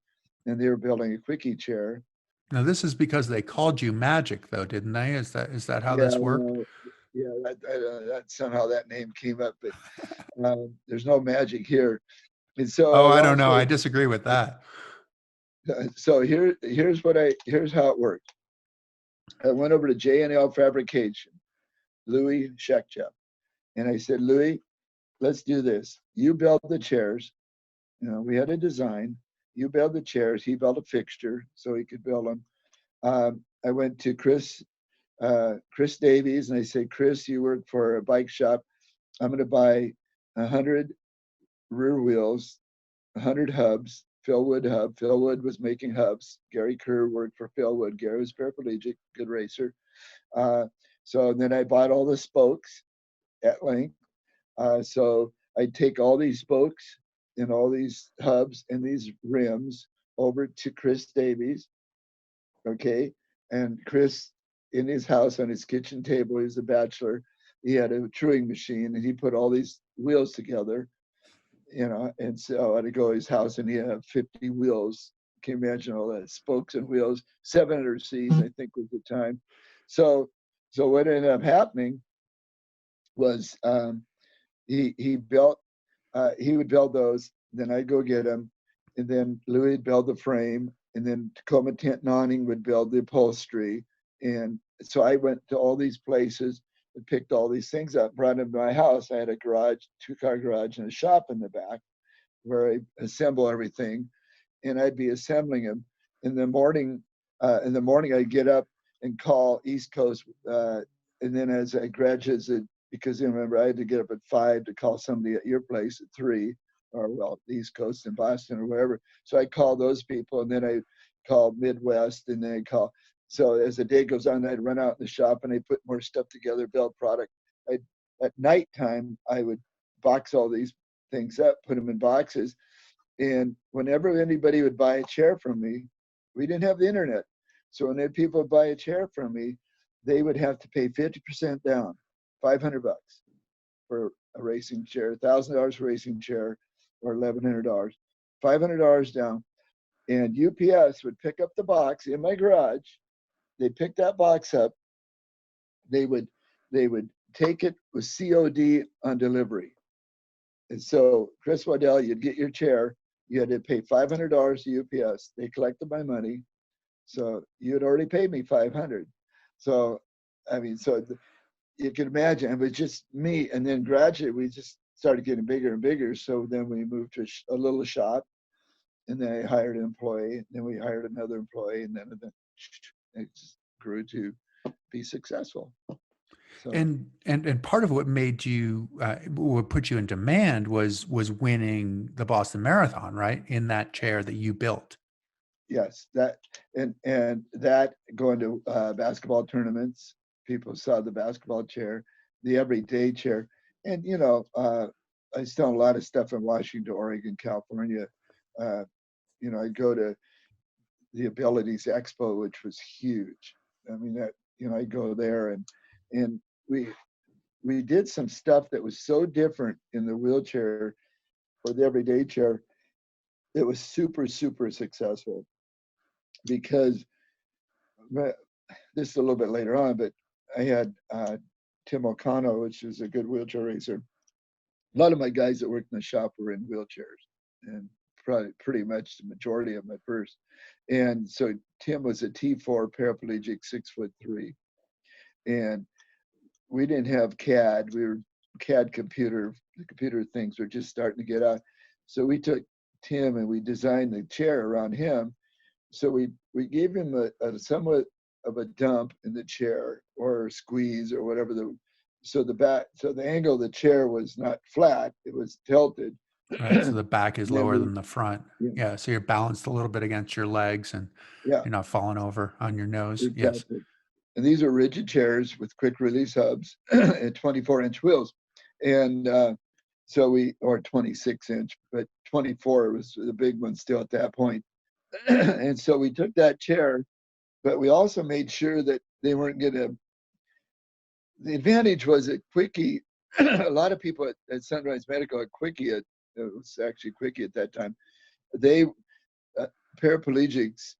S1: and they were building a Quickie chair.
S2: Now this is because they called you Magic, though, didn't they? Is that how
S1: Yeah,
S2: this worked?
S1: yeah, that somehow that name came up, but there's no magic here. And
S2: Oh,
S1: so,
S2: I
S1: long
S2: don't know.
S1: story,
S2: I disagree with that.
S1: so here's how it worked. I went over to J&L Fabrication, Louis Shekchev, and I said, "Louis, let's do this. You build the chairs. We had a design. You build the chairs. He built a fixture so he could build them." I went to Chris Davies, and I said, "Chris, you work for a bike shop. I'm going to buy 100 rear wheels, 100 hubs. Phil Wood hub. Phil Wood was making hubs. Gary Kerr worked for Phil Wood. Gary was paraplegic, good racer. Uh, so then I bought all the spokes at length. So I'd take all these spokes and all these hubs and these rims over to Chris Davies. Okay. And Chris, in his house on his kitchen table, he was a bachelor. He had a truing machine and he put all these wheels together, and so I'd go to his house and he had 50 wheels. Can you imagine all that? Spokes and wheels, 700 Cs, I think was the time. So, so what ended up happening was he would build those, then I'd go get them, and then Louis would build the frame, and then Tacoma Tent and Awning would build the upholstery. And so I went to all these places and picked all these things up, brought them to my house. I had a garage, 2-car garage, and a shop in the back where I assemble everything, and I'd be assembling them. In the morning, I'd get up and call East Coast, and then as I graduated because you remember I had to get up at 5 to call somebody at your place at 3, or well, the East Coast in Boston or wherever. So I called those people, and then I called Midwest, and then I call. So as the day goes on, I'd run out in the shop and I'd put more stuff together, build product. At nighttime, I would box all these things up, put them in boxes. And whenever anybody would buy a chair from me, we didn't have the internet. So when people would buy a chair from me, they would have to pay 50% down, $500 for a racing chair, $1,000 for a racing chair, or $1,100, $500 down. And UPS would pick up the box in my garage. They'd pick that box up. They would take it with COD on delivery. And so, Chris Waddell, you'd get your chair. You had to pay $500 to UPS. They collected my money. So you had already paid me $500. So, I mean, so you can imagine it was just me. And then gradually we just started getting bigger and bigger. So then we moved to a little shop, and then I hired an employee. Then we hired another employee, and then it just grew to be successful. So.
S2: And part of what made you, what put you in demand was winning the Boston Marathon, right? In that chair that you built.
S1: Yes, that and that going to basketball tournaments, people saw the basketball chair, the everyday chair, and you know, I done a lot of stuff in Washington, Oregon, California. You know, I'd go to the Abilities Expo, which was huge. I mean, that, you know, I'd go there, and we did some stuff that was so different in the wheelchair or the everyday chair. It was super successful, because this is a little bit later on, but I had Tim O'Connell, which is a good wheelchair racer. A lot of my guys that worked in the shop were in wheelchairs, and probably pretty much the majority of them at first. And so Tim was a T4 paraplegic, 6'3", and we didn't have CAD. We were CAD computer. The computer things were just starting to get out. So we took Tim and we designed the chair around him. So we gave him a somewhat of a dump in the chair, or squeeze, or whatever so the angle of the chair was not flat, it was tilted.
S2: Right. So the back is lower
S1: we,
S2: than the front.
S1: yeah.
S2: Yeah. So you're balanced a little bit against your legs, and
S1: Yeah,
S2: you're not falling over on your nose.
S1: exactly.
S2: Yes.
S1: And these are rigid chairs with quick release hubs and 24-inch wheels. And or 26-inch, but 24 was the big one still at that point. And so we took that chair, but we also made sure that they weren't going to. The advantage was that Quickie, a lot of people at Sunrise Medical at Quickie, it was actually Quickie at that time, they, paraplegics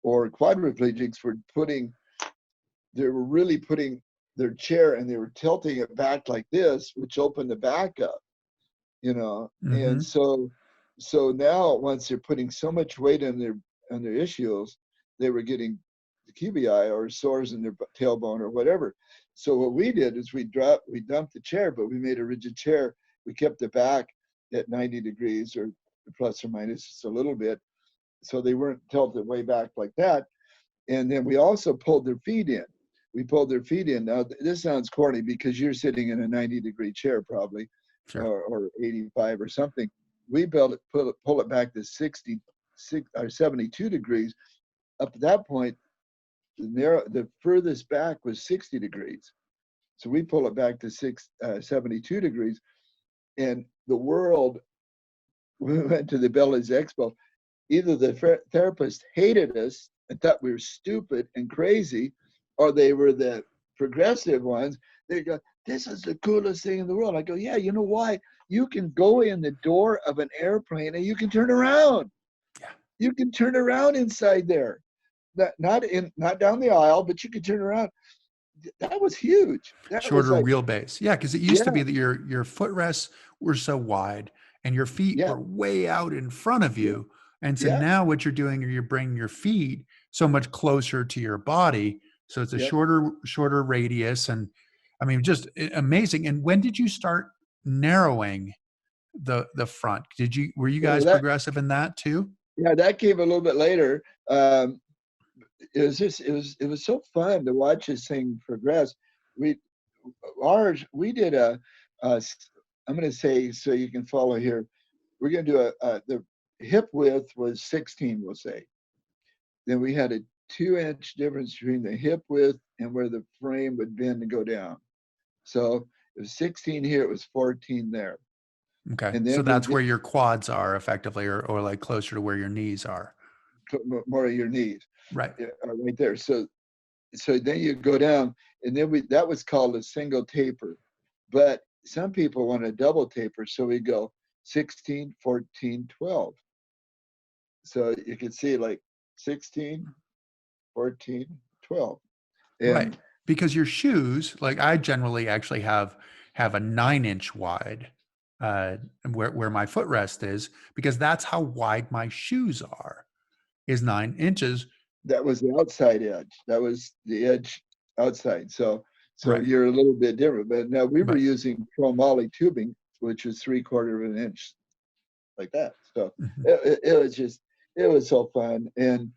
S1: or quadriplegics they were really putting their chair and they were tilting it back like this, which opened the back up, you know.
S2: Mm-hmm.
S1: And so now once they're putting so much weight on their ischials, they were getting QBI or sores in their tailbone or whatever. So what we did is we dumped the chair, but we made a rigid chair. We kept the back at 90 degrees or plus or minus just a little bit, so they weren't tilted way back like that. And then we also pulled their feet in. We pulled their feet in. Now this sounds corny because you're sitting in a 90-degree chair probably,
S2: Sure.
S1: or 85 or something. We pull it back to 66 or 72 degrees. Up to that point, the furthest back was 60 degrees. So we pull it back to 72 degrees. And the world, we went to the Abilities Expo. Either the therapists hated us and thought we were stupid and crazy, or they were the progressive ones. They go, "This is the coolest thing in the world." I go, "Yeah, you know why? You can go in the door of an airplane and you can turn around.
S2: Yeah.
S1: You can turn around inside there. Not down the aisle, but you could turn around." That was huge. That
S2: Shorter
S1: was like,
S2: wheelbase. Yeah. Because it used to be that your footrests were so wide and your feet were way out in front of you. And so now what you're doing, you're bringing your feet so much closer to your body. So it's a shorter radius. And I mean, just amazing. And when did you start narrowing the front? Were you guys progressive in that too?
S1: Yeah, that came a little bit later. It was so fun to watch this thing progress. ours, we did I'm going to say, so you can follow here, we're going to do the hip width was 16, we'll say. Then we had a 2-inch difference between the hip width and where the frame would bend and go down. So it was 16 here, it was 14 there.
S2: Okay.
S1: And
S2: So
S1: then we
S2: that's
S1: did
S2: where your quads are effectively, or like closer to where your knees are.
S1: more of your knees,
S2: Right.
S1: right there. So then you go down, and then that was called a single taper. But some people want a double taper, so we go 16, 14, 12. So you can see like 16, 14, 12.
S2: Right.
S1: And
S2: Because your shoes, like I generally actually have a 9-inch wide where my footrest is, because that's how wide my shoes are, is 9 inches.
S1: that was the outside edge. That was the edge outside. So
S2: Right.
S1: you're a little bit different. But now we were
S2: Right.
S1: using chromoly tubing, which is 3/4 of an inch, like that. So
S2: Mhm.
S1: it was just, it was so fun. And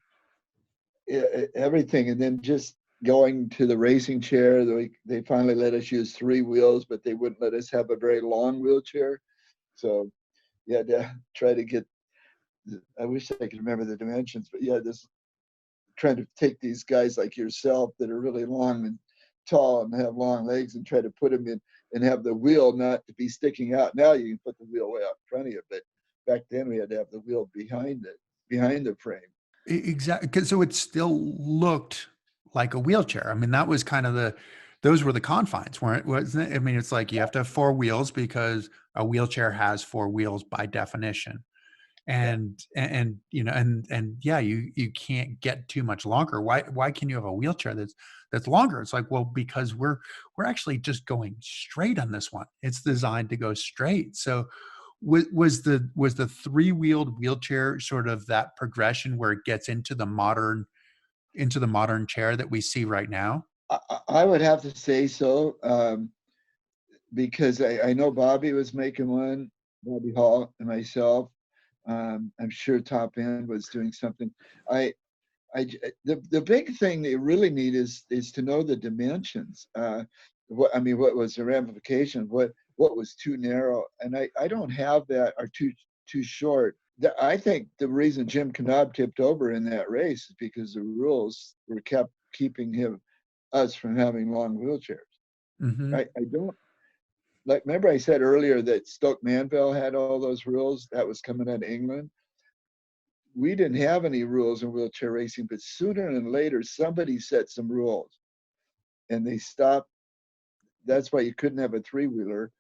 S1: everything. And then just going to the racing chair, they finally let us use 3 wheels, but they wouldn't let us have a very long wheelchair. So you had to try to get, I wish I could remember the dimensions, but yeah, this trying to take these guys like yourself that are really long and tall and have long legs and try to put them in and have the wheel not to be sticking out. Now you can put the wheel way out in front of you, but back then we had to have the wheel behind it, behind the frame.
S2: Exactly. So it still looked like a wheelchair. I mean, that was kind of those were the confines, weren't it? Wasn't it? I mean, it's like you have to have 4 wheels because a wheelchair has 4 wheels by definition.
S1: Yeah.
S2: And and yeah, you can't get too much longer. Why can you have a wheelchair that's longer? It's like, well, because we're actually just going straight on this one. It's designed to go straight. So was the 3-wheeled wheelchair sort of that progression where it gets into the modern chair that we see right now?
S1: I would have to say so, because I know Bobby was making one, Bobby Hall and myself. I'm sure Top End was doing something. I, the big thing that you really need is to know the dimensions. What was the ramification? What was too narrow? And I don't have that, or too short. I think the reason Jim Kanab tipped over in that race is because the rules were kept keeping us from having long wheelchairs.
S2: Hmm.
S1: I don't like. Remember, I said earlier that Stoke Manville had all those rules that was coming out of England. We didn't have any rules in wheelchair racing, but sooner and later somebody set some rules, and they stopped. That's why you couldn't have a 3-wheeler,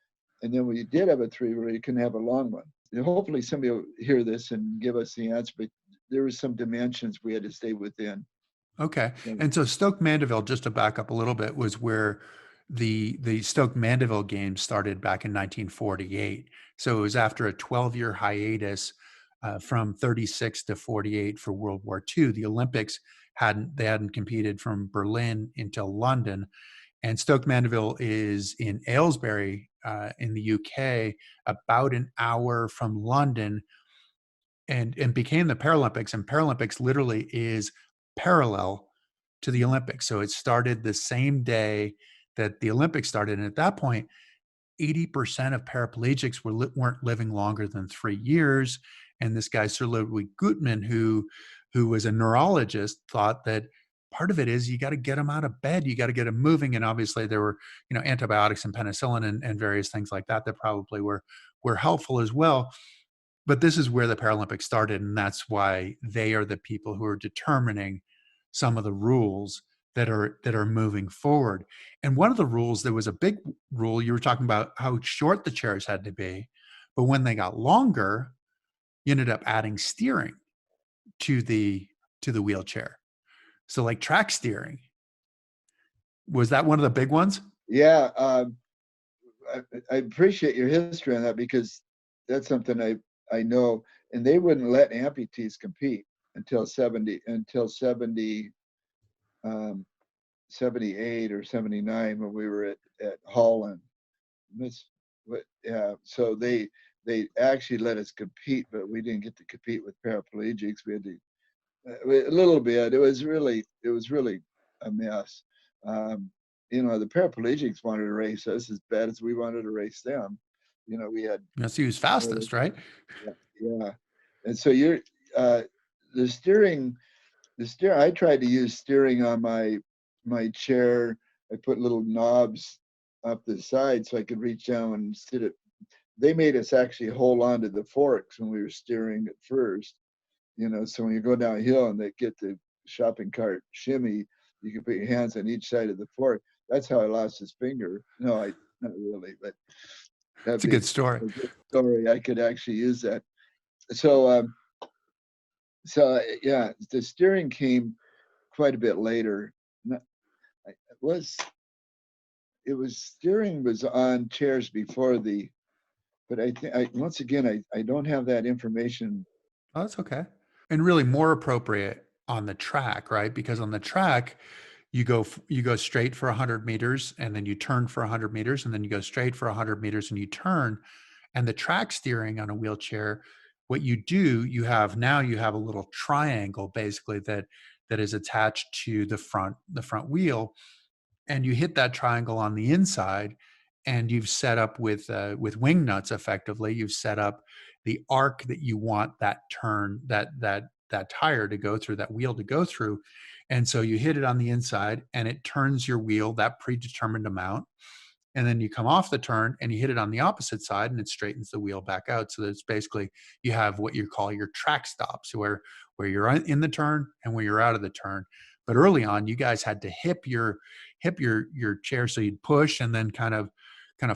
S1: and then when you did have a 3-wheeler, you couldn't have a long one. And hopefully, somebody will hear this and give us the answer. But there were some dimensions we had to stay within.
S2: Okay.
S1: So
S2: And so Stoke Mandeville, just to back up a little bit, was where the Stoke Mandeville Games started back in 1948. So it was after a 12-year hiatus from 36 to 48 for World War II. The Olympics hadn't competed from Berlin until London, and Stoke Mandeville is in Aylesbury in the UK, about an hour from London, and became the Paralympics. And Paralympics literally is parallel to the Olympics. So it started the same day that the Olympics started. And at that point, 80% of paraplegics weren't living longer than 3 years. And this guy, Sir Ludwig Gutmann, who was a neurologist, thought that part of it is you got to get them out of bed, you got to get them moving. And obviously there were, antibiotics and penicillin and various things like that that probably were helpful as well. But this is where the Paralympics started, and that's why they are the people who are determining some of the rules that are moving forward. And one of the rules, there was a big rule, you were talking about how short the chairs had to be, but when they got longer, you ended up adding steering to the wheelchair. So like track steering, was that one of the big ones?
S1: yeah, I appreciate your history on that, because that's something I know. And they wouldn't let amputees compete until 70 um, 78 or 79, when we were at Holland. Miss, yeah, so they actually let us compete, but we didn't get to compete with paraplegics. We had to a little bit. It was really a mess. Um, the paraplegics wanted to race us as bad as we wanted to race them. We had,
S2: Yes, he was fastest, right?
S1: yeah, yeah. And so uh, the steering, I tried to use steering on my chair. I put little knobs up the side so I could reach down and sit it. They made us actually hold on to the forks when we were steering at first. So when you go downhill and they get the shopping cart shimmy, you can put your hands on each side of the fork. That's how I lost his finger. No, I not really, but
S2: It's
S1: that'd
S2: a
S1: be
S2: good story.
S1: a good story. I could actually use that. So, yeah, the steering came quite a bit later. It was steering was on chairs before but I think once again I don't have that information.
S2: Oh, that's okay. And really more appropriate on the track, right? Because on the track, you go straight for 100 meters and then you turn for 100 meters and then you go straight for 100 meters and you turn. And the track steering on a wheelchair, what you do, you have a little triangle basically that is attached to the front wheel, and you hit that triangle on the inside, and you've set up with wing nuts. Effectively, you've set up the arc that you want that turn, that tire to go through, that wheel to go through. And so you hit it on the inside and it turns your wheel that predetermined amount, and then you come off the turn and you hit it on the opposite side and it straightens the wheel back out. So that's basically, you have what you call your track stops, where you're in the turn and where you're out of the turn. But early on, you guys had to hip your chair so you'd push and then kind of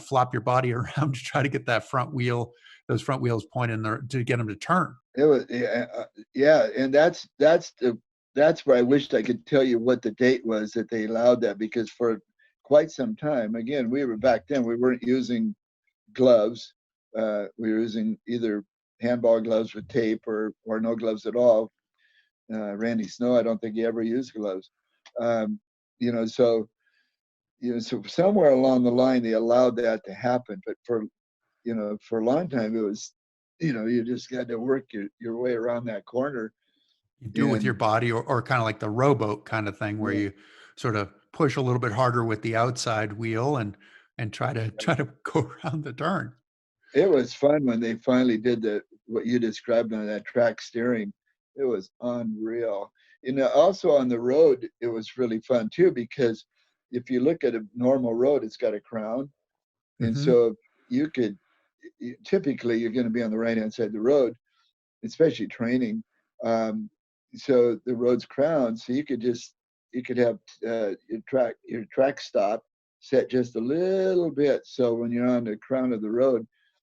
S2: flop your body around to try to get those front wheels pointing there to get them to turn.
S1: It was, yeah, and that's where I wished I could tell you what the date was that they allowed that, because for quite some time, again, back then we weren't using gloves. We were using either handball gloves with tape or no gloves at all. Randy Snow, I don't think he ever used gloves. Um, so so somewhere along the line they allowed that to happen, but for a long time it was, you just got to work your way around that corner.
S2: You do it with your
S1: And
S2: body, or kind of like the rowboat kind of thing, where
S1: yeah,
S2: you sort of push a little bit harder with the outside wheel and try to go around the turn.
S1: it was fun when they finally did what you described on that track steering. It was unreal. Also on the road, it was really fun too, because if you look at a normal road, it's got a crown. And
S2: Hmm.
S1: so you could, typically you're going to be on the right hand side of the road, especially training. Um, so the road's crowned, so you could have your track stop set just a little bit, so when you're on the crown of the road,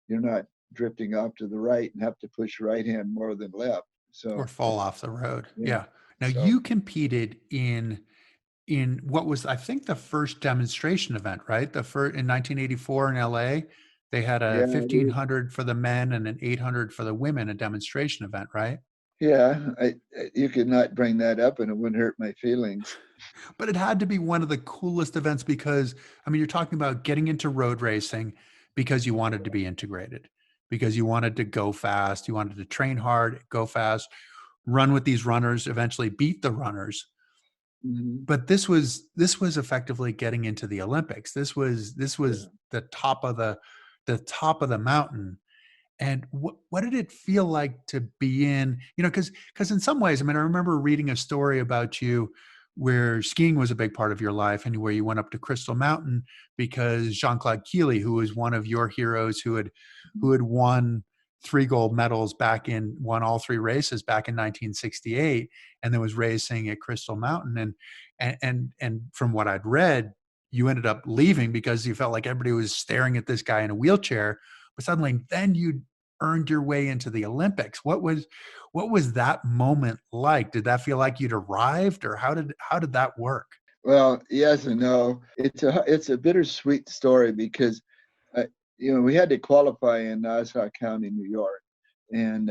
S1: you're not drifting off to the right and have to push right hand more than left.
S2: Or
S1: So
S2: fall off the road.
S1: yeah,
S2: Yeah. Now
S1: so
S2: you competed in what was, I think, the first demonstration event, right? The first in 1984 in LA. They had a
S1: yeah,
S2: 1500 for the men and an 800 for the women, a demonstration event, right?
S1: yeah. You could not bring that up, and it wouldn't hurt my feelings.
S2: But it had to be one of the coolest events because, I mean, you're talking about getting into road racing because you wanted to be integrated, because you wanted to go fast, you wanted to train hard, go fast, run with these runners, eventually beat the runners.
S1: Mhm.
S2: But this was effectively getting into the Olympics. This was
S1: Yeah.
S2: the top of the mountain. And what did it feel like to be in, because in some ways, I mean, I remember reading a story about you where skiing was a big part of your life and where you went up to Crystal Mountain because Jean-Claude Keely, who was one of your heroes who had won 3 gold medals won all 3 races back in 1968, and then was racing at Crystal Mountain. And from what I'd read, you ended up leaving because you felt like everybody was staring at this guy in a wheelchair, but suddenly then you earned your way into the Olympics. What was that moment like? Did that feel like you'd arrived, or how did that work?
S1: Well, yes and no. It's a bittersweet story because, uh, we had to qualify in Nassau County, New York, and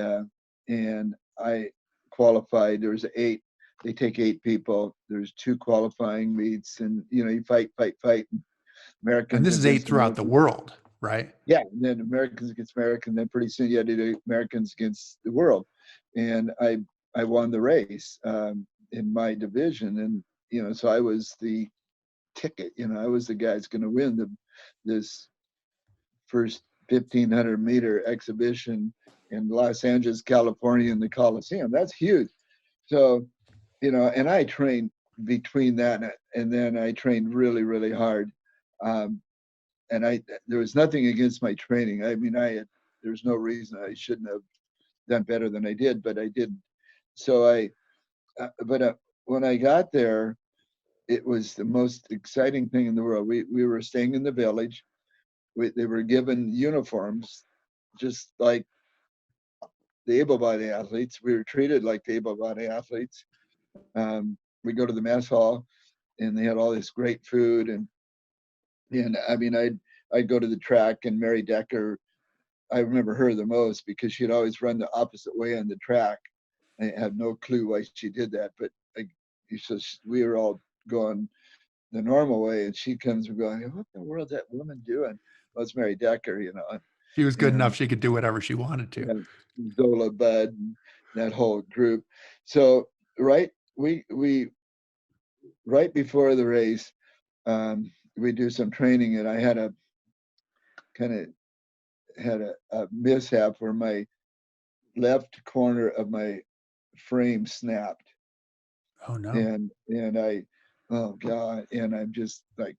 S1: I qualified. There was 8. They take 8 people. There's 2 qualifying meets, and you fight, fight, fight.
S2: And
S1: Americans
S2: this is 8
S1: against
S2: throughout the
S1: Americans.
S2: world, right?
S1: Yeah, and then Americans against Americans. Then pretty soon you had to do Americans against the world, and I won the race in my division, and so I was the ticket. I was the guy that's going to win this first 1,500-meter exhibition in Los Angeles, California, in the Coliseum. That's huge. So, and I trained between that and then I trained really, really hard. And there was nothing against my training. I mean, there's no reason I shouldn't have done better than I did, but I didn't. So when I got there, it was the most exciting thing in the world. We were staying in the village. They were given uniforms, just like the able-bodied athletes. We were treated like the able-bodied athletes. We go to the mess hall, and they had all this great food, and I mean, I'd go to the track, and Mary Decker, I remember her the most because she'd always run the opposite way on the track. I have no clue why she did that, but we were all going the normal way, and she comes and going, "What the world's that woman doing?" Well, it's Mary Decker,
S2: She was good
S1: and
S2: enough; she could do whatever she wanted to.
S1: Zola Bud, and that whole group. So right before the race, we do some training, and I had a mishap where my left corner of my frame snapped.
S2: Oh no!
S1: And oh God! And I'm just like,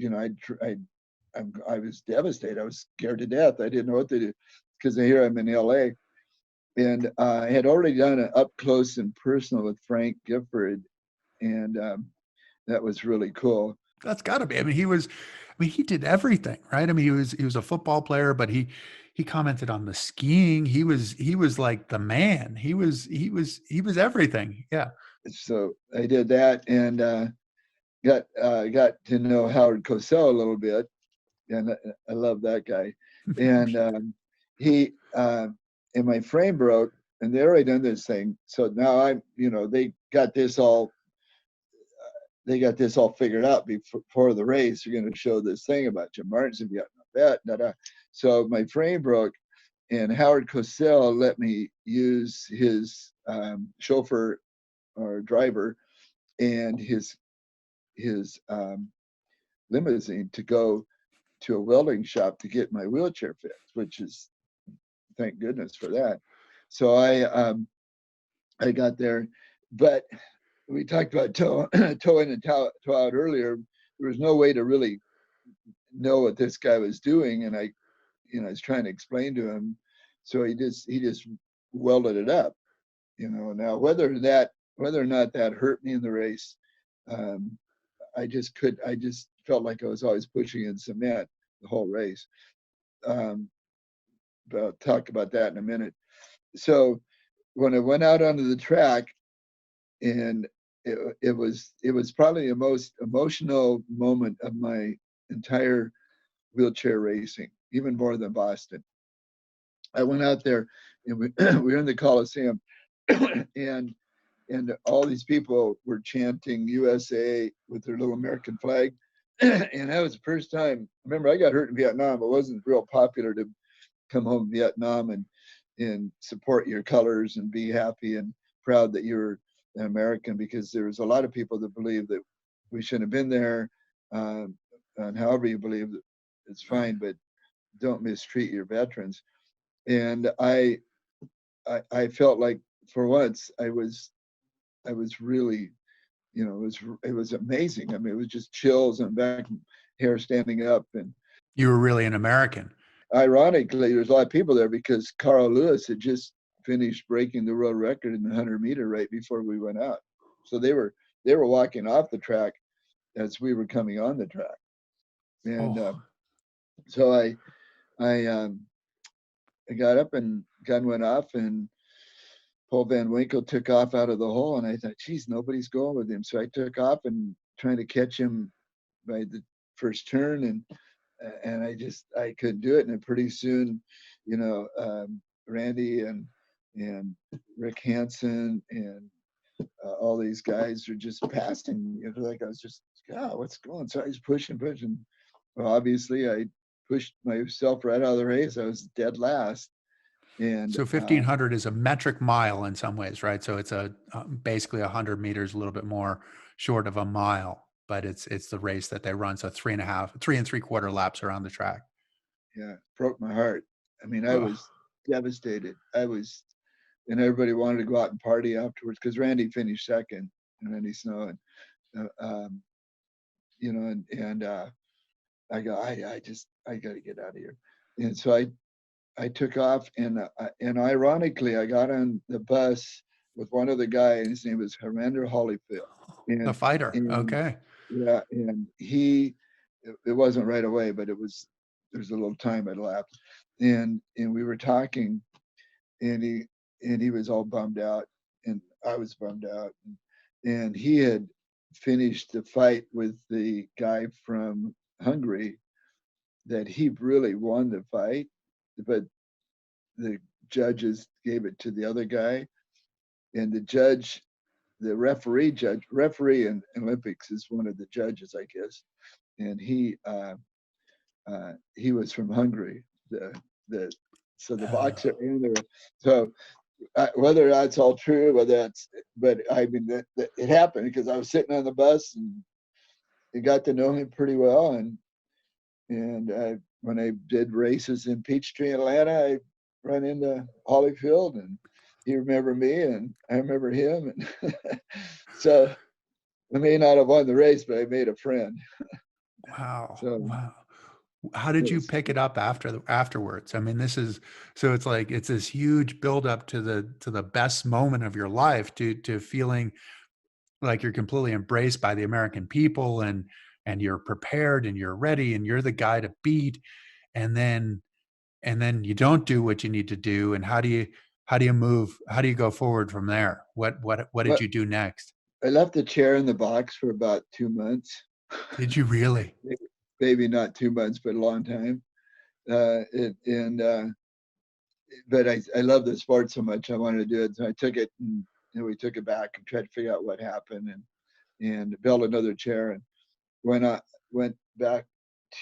S1: I was devastated. I was scared to death. I didn't know what to do because here I'm in LA, and I had already done an up close and personal with Frank Gifford, and that was really cool.
S2: That's got to be. I mean, he did everything, right? I mean, he was a football player, but he commented on the skiing. He was like the man. He was everything. Yeah.
S1: So I did that, and got to know Howard Cosell a little bit, and I love that guy. And he and my frame broke, and they already done this thing. So now they got this all figured out before the race. You're going to show this thing about Jim Martinson getting a bet. So my frame broke, and Howard Cosell let me use his chauffeur or driver and his limousine to go to a welding shop to get my wheelchair fixed, which is, thank goodness for that. So I got there, but we talked about toe in and toe out earlier. There was no way to really know what this guy was doing, and I was trying to explain to him. So he just welded it up. Now whether or not that hurt me in the race, I just felt like I was always pushing in cement the whole race. But I'll talk about that in a minute. So when I went out onto the track, and it was probably the most emotional moment of my entire wheelchair racing, even more than Boston. I went out there, and we were in the Coliseum, and all these people were chanting USA with their little American flag. And that was the first time. Remember, I got hurt in Vietnam. It wasn't real popular to come home to Vietnam and support your colors and be happy and proud that you're an American, because there was a lot of people that believe that we shouldn't have been there. And however you believe, it's fine, but don't mistreat your veterans. And I felt like for once I was really, it was amazing. I mean, it was just chills and back hair standing up. And
S2: you were really an American.
S1: Ironically, there's a lot of people there because Carl Lewis had just finished breaking the world record in the 100-meter right before we went out. So they were walking off the track as we were coming on the track. And so I got up and gun went off, and Paul Van Winkle took off out of the hole, and I thought, geez, nobody's going with him. So I took off and trying to catch him by the first turn, and I couldn't do it. And pretty soon, Randy and Rick Hansen and all these guys are just passing me. Like I was just, God, what's going on? So I was pushing. Well, obviously I pushed myself right out of the race. I was dead last. And
S2: so 1,500 is a metric mile in some ways, right? So it's basically 100 meters, a little bit more short of a mile. but it's the race that they run. So 3.75 laps around the track.
S1: Yeah, broke my heart. I mean, I
S2: Ugh.
S1: was devastated. And everybody wanted to go out and party afterwards because Randy finished second, and Randy Snow, and I go, I got to get out of here, and so I took off, and ironically, I got on the bus with one other guy, and his name was Harander Holyfield,
S2: The
S1: and
S2: fighter.
S1: and
S2: Okay.
S1: yeah, and it wasn't right away, but there's a little time had elapsed, and we were talking, and he was all bummed out, and I was bummed out, and he had finished the fight with the guy from Hungary that he really won the fight, but the judges gave it to the other guy, and the referee in Olympics is one of the judges, I guess, and he was from Hungary. The so the boxer
S2: Oh,
S1: and so whether that's all true, but I mean that it happened because I was sitting on the bus and I got to know him pretty well, and when I did races in Peachtree, Atlanta, I ran into Holyfield, and he remembered me, and I remember him, and so I may not have won the race, but I made a friend.
S2: wow.
S1: So
S2: Wow. How did
S1: it
S2: you
S1: was
S2: pick it up afterwards? I mean, this is so it's like it's this huge buildup to the best moment of your life, to feeling like you're completely embraced by the American people, and you're prepared and you're ready and you're the guy to beat, and then you don't do what you need to do. And how do you go forward from there? What did
S1: what
S2: you do next?
S1: I left the chair in the box for about 2 months.
S2: Did you really?
S1: Maybe not 2 months, but a long time. And but I love the sport so much, I wanted to do it. So I took it, and we took it back and tried to figure out what happened, and built another chair. And when I went back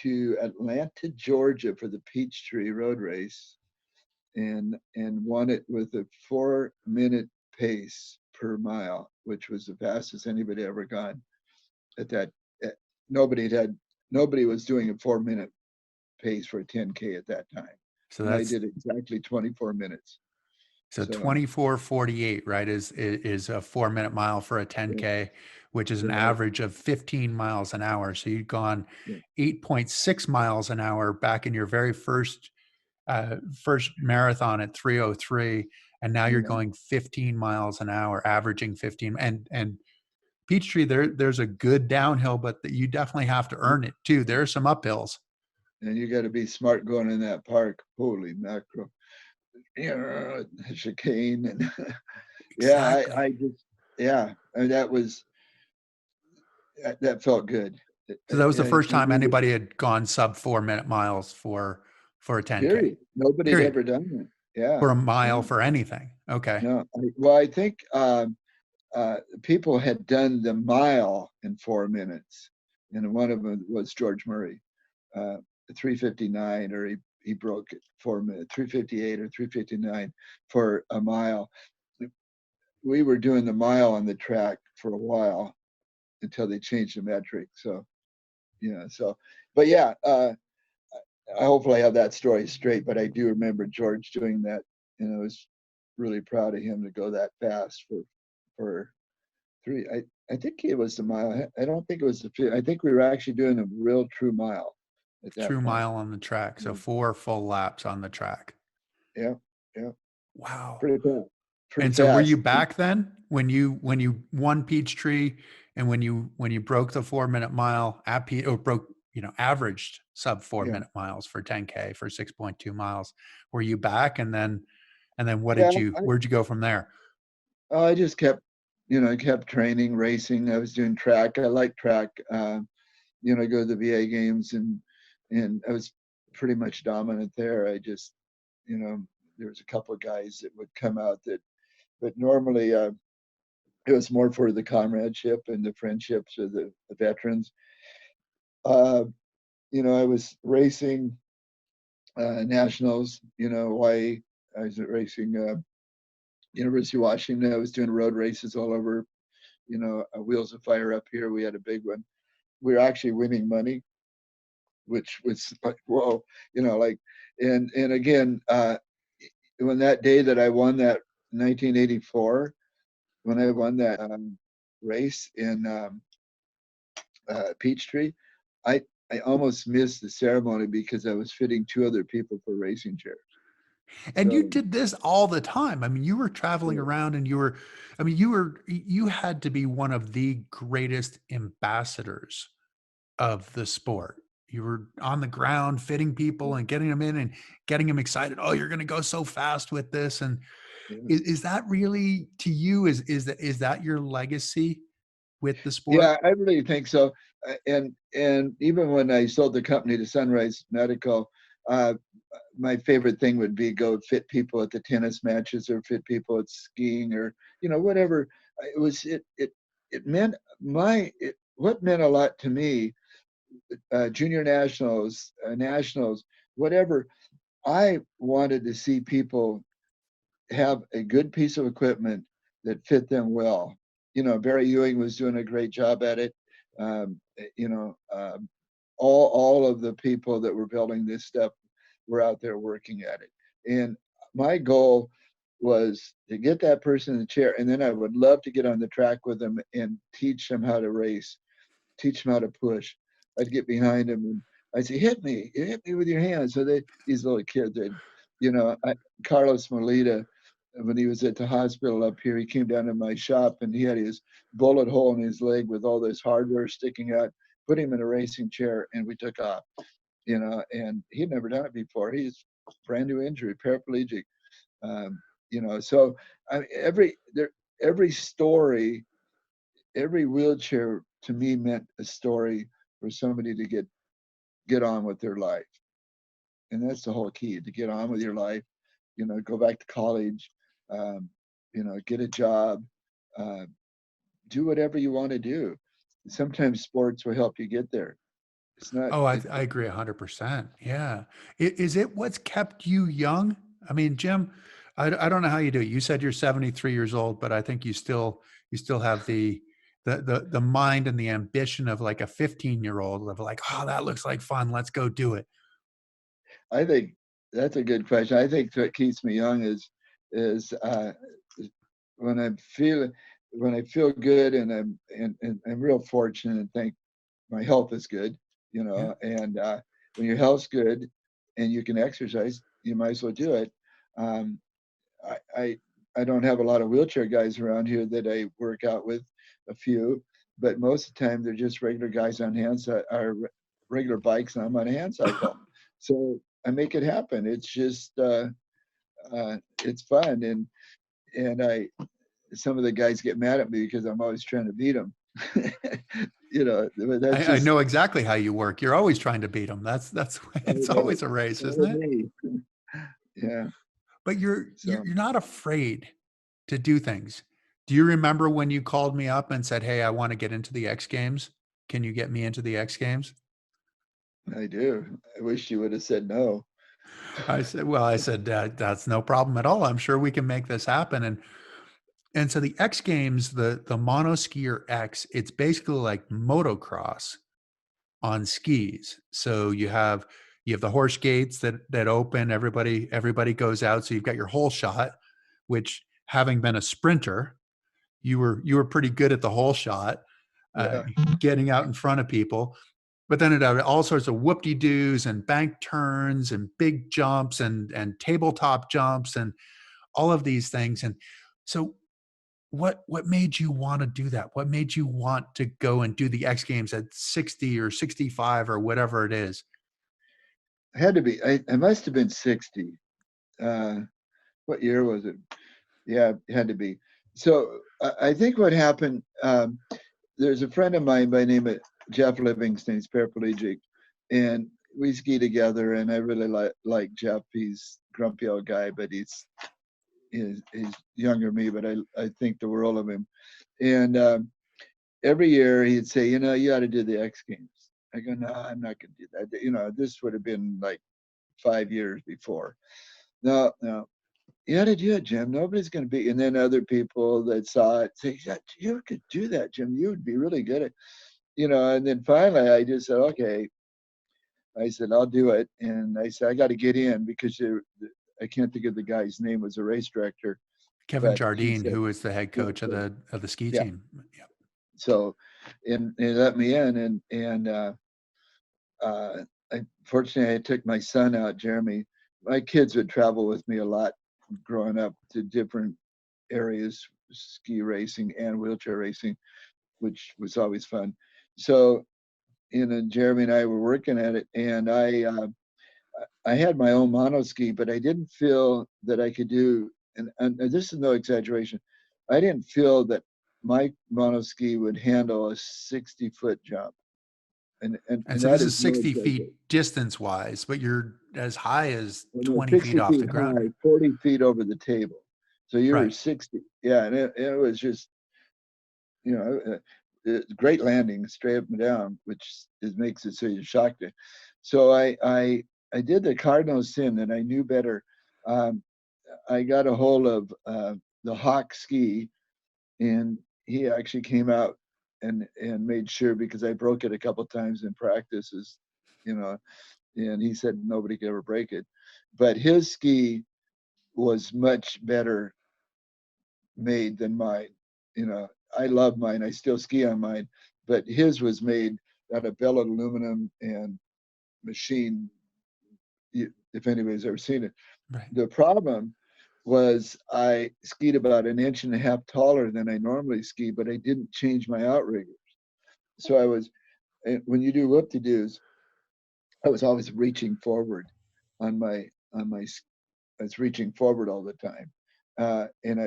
S1: to Atlanta, Georgia for the Peachtree Road Race, and won it with a 4-minute pace per mile, which was the fastest anybody ever gone at that. at- Nobody had nobody was doing a 4-minute pace for a 10K at that time,
S2: So
S1: and I
S2: that's
S1: did exactly 24 minutes.
S2: so
S1: So
S2: 24:48, right, is a 4-minute mile for a
S1: yeah,
S2: 10K, which is an
S1: right,
S2: average of 15 miles an hour. So you'd gone
S1: yeah,
S2: 8.6 miles an hour back in your very first marathon at 3:03, and now you're
S1: yeah.
S2: going 15 miles an hour, averaging 15. And Peachtree, there's a good downhill, but you definitely have to earn it too. There are some uphills.
S1: And you got to be smart going in that park. Holy mackerel! Chicane, and yeah,
S2: Exactly.
S1: I just yeah, I mean, that felt good.
S2: So that was the first
S1: For
S2: time
S1: me,
S2: anybody had gone sub 4-minute miles for a 10K.
S1: period. Nobody'd
S2: Period.
S1: ever done it. Yeah,
S2: For a mile,
S1: yeah.
S2: for anything. Okay.
S1: No, I think people had done the mile in 4 minutes, and one of them was George Murray, uh, 3:59, or he broke it 4 minutes, 3:58 or 3:59 for a mile. We were doing the mile on the track for a while until they changed the metric. So yeah, but yeah, I hopefully have that story straight. But I do remember George doing that, and I was really proud of him to go that fast for three. I think it was the mile. I don't think it was I think we were actually doing a real true mile at that
S2: True
S1: point.
S2: mile on the track. So
S1: Yeah,
S2: 4 full laps on the track.
S1: yeah, yeah.
S2: Wow.
S1: Pretty fast. Pretty
S2: And so were you
S1: fast.
S2: back then when you won Peachtree, and when you broke the 4-minute mile or broke, averaged sub four
S1: Yeah,
S2: minute miles for 10K for 6.2 miles? Were you back? And then
S1: yeah.
S2: where'd you go from there?
S1: I just kept, I kept training, racing. I was doing track. I like track. I go to the VA games, and I was pretty much dominant there. I just, you know, there was a couple of guys that would come out but normally it was more for the comradeship and the friendships of the veterans. Uh, I was racing nationals, Hawaii. I was racing University of Washington. I was doing road races all over, Wheels of Fire up here. We had a big one. we're actually winning money, which was like, whoa, like, and again, when that day that I won that 1984, when I won that race in Peachtree, I I almost missed the ceremony because I was fitting two other people for racing chairs.
S2: And you
S1: So
S2: did this all the time. I mean, you were traveling
S1: yeah,
S2: around and you had to be one of the greatest ambassadors of the sport. You were on the ground fitting people and getting them in and getting them excited. Oh, you're going to go so fast with this. And
S1: yeah.
S2: is that really to you, is that your legacy with the sport?
S1: Yeah, I really think so. And even when I sold the company to Sunrise Medical, uh, my favorite thing would be go fit people at the tennis matches or fit people at skiing or whatever. It meant what meant a lot to me. Junior nationals, nationals, whatever. I wanted to see people have a good piece of equipment that fit them well. Barry Ewing was doing a great job at it. Um, you know, all of the people that were building this stuff were out there working at it. And my goal was to get that person in the chair, and then I would love to get on the track with them and teach them how to race, teach them how to push. I'd get behind them and I'd say, hit me with your hands. So these little kids, Carlos Molita, when he was at the hospital up here, he came down to my shop and he had his bullet hole in his leg with all this hardware sticking out, put him in a racing chair, and we took off, and he'd never done it before. He's brand new injury, paraplegic. So every story, every wheelchair to me meant a story for somebody to get on with their life. And that's the whole key, to get on with your life, go back to college, um, get a job, uh, do whatever you want to do. Sometimes sports will help you get there. It's not,
S2: Oh,
S1: it,
S2: I agree 100%. Yeah. Is it what's kept you young? I mean, Jim, I don't know how you do it. You said you're 73 years old, but I think you still have the mind and the ambition of like a 15-year-old of like, oh, that looks like fun. Let's go do it.
S1: I think that's a good question. I think what keeps me young is when I feel when I feel good and I'm real fortunate and think my health is good,
S2: Yeah.
S1: and when your health's good and you can exercise, you might as well do it. Um, I, I I don't have a lot of wheelchair guys around here that I work out with, a few, but most of the time they're just regular guys on or regular bikes, and I'm on a hand cycle. So I make it happen. It's just it's fun, and I some of the guys get mad at me because I'm always trying to beat them. But that's
S2: I
S1: just
S2: know exactly how you work. You're always trying to beat them. That's it's always a race, isn't it?
S1: me. Yeah.
S2: But you're you're
S1: So
S2: you're not afraid to do things. Do you remember when you called me up and said, "Hey, I want to get into the X Games. Can you get me into the X Games?"
S1: I do. I wish you would have said no.
S2: I said, that's no problem at all. I'm sure we can make this happen." And so the X Games, the Monoskier X, it's basically like motocross on skis. So you have the horse gates that open, everybody goes out. So you've got your whole shot, which, having been a sprinter, you were pretty good at the whole shot, uh,
S1: Yeah.
S2: getting out in front of people. But then it had all sorts of whoop-de-doos and bank turns and big jumps and tabletop jumps and all of these things. And so what made you want to do that? What made you want to go and do the X Games at 60 or 65 or whatever it is?
S1: I had to be. I must have been 60. Uh, what year was it? Yeah, it had to be. So I think what happened. There's a friend of mine by the name of Jeff Livingston. He's paraplegic, and we ski together. And I really like Jeff. He's a grumpy old guy, but he's younger than me. But I think the world of him. And every year he'd say, you ought to do the X Games. I go, no, I'm not going to do that. This would have been like 5 years before. No, no, you ought to do it, Jim. Nobody's going to be. And then other people that saw it say, yeah, you could do that, Jim. You would be really good at it. and then finally I just said, okay. I said, I'll do it. And I said, I got to get in because I can't think of the guy's name, was a race director,
S2: Kevin
S1: but he
S2: Jardine,
S1: said,
S2: who is the head
S1: yeah,
S2: coach of the ski
S1: yeah.
S2: team. Yeah.
S1: So, and they let me in, uh, fortunately, I took my son out, Jeremy. My kids would travel with me a lot growing up to different areas, ski racing and wheelchair racing, which was always fun. So, Jeremy and I were working at it, and I had my own monoski, but I didn't feel that I could do, and this is no exaggeration, I didn't feel that my monoski would handle a 60-foot jump.
S2: And
S1: And
S2: so
S1: that
S2: this
S1: is
S2: is
S1: no
S2: 60
S1: exaggeration.
S2: feet distance wise, but you're as high as
S1: Well, no,
S2: 20 feet
S1: 60
S2: off the
S1: feet
S2: ground.
S1: high, 40 feet over the table. So you were
S2: Right.
S1: 60. Yeah, and it was just, great landing straight up and down, which makes it so you're shocked. So I did the cardinal sin, and I knew better. Um, I got a hold of the Hawk ski, and he actually came out and made sure, because I broke it a couple times in practices, you know, and he said nobody could ever break it. But his ski was much better made than mine. I love mine. I still ski on mine, but his was made out of belted aluminum and machine. If anybody's ever seen it,
S2: Right.
S1: the problem was I skied about an inch and a half taller than I normally ski, but I didn't change my outriggers. So when you do whoop-de-doos, I was always reaching forward on my. I was reaching forward all the time,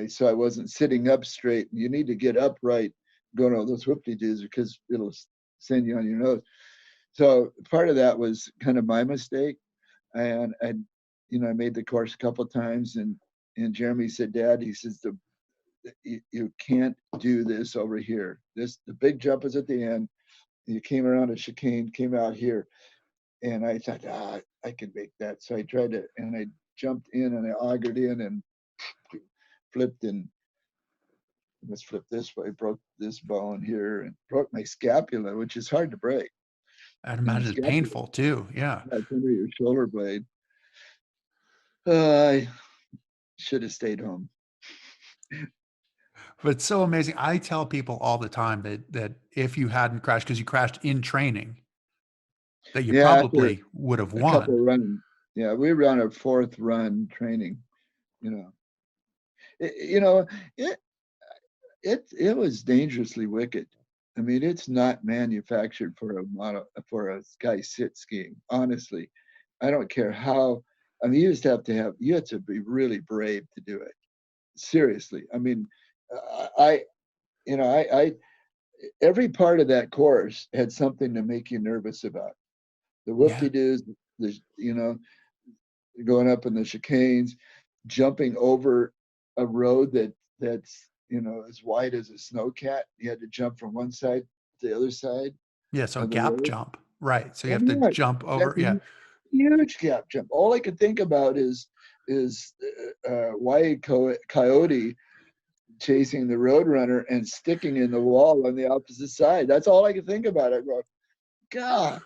S1: so I wasn't sitting up straight. You need to get upright going all those whoop-de-doos because it'll send you on your nose. So part of that was kind of my mistake, and I made the course a couple of times, and Jeremy said, Dad, he says, you can't do this over here. The big jump is at the end. You came around a chicane, came out here, and I thought, I can make that. So I tried to, and I jumped in and I augured in and flipped, and let's flip this way, broke this bone here and broke my scapula, which is hard to break.
S2: I'd
S1: And the
S2: imagine it's
S1: scapula,
S2: painful too. Yeah.
S1: it's under your shoulder blade. I should have stayed home.
S2: But it's so amazing. I tell people all the time that if you hadn't crashed, because you crashed in training, that you
S1: Yeah, after
S2: probably would have
S1: a couple
S2: won.
S1: of runs. Yeah, we were on our fourth run training. You know, it, you know, it it was dangerously wicked. I mean, it's not manufactured for a guy sit skiing. Honestly, I don't care how. I mean, you have to be really brave to do it. Seriously, I mean, I I every part of that course had something to make you nervous about. The
S2: Yeah.
S1: whoop-de-doos, the going up in the chicanes, jumping over a road that's as wide as a snowcat. You had to jump from one side to the other side
S2: Yeah. So
S1: of the
S2: gap
S1: road.
S2: jump. Right. So you
S1: Oh
S2: have to
S1: my,
S2: jump over.
S1: that's a
S2: Yeah.
S1: huge gap jump. All I could think about is Wild Coyote chasing the Roadrunner and sticking in the wall on the opposite side. That's all I could think about. I go, God,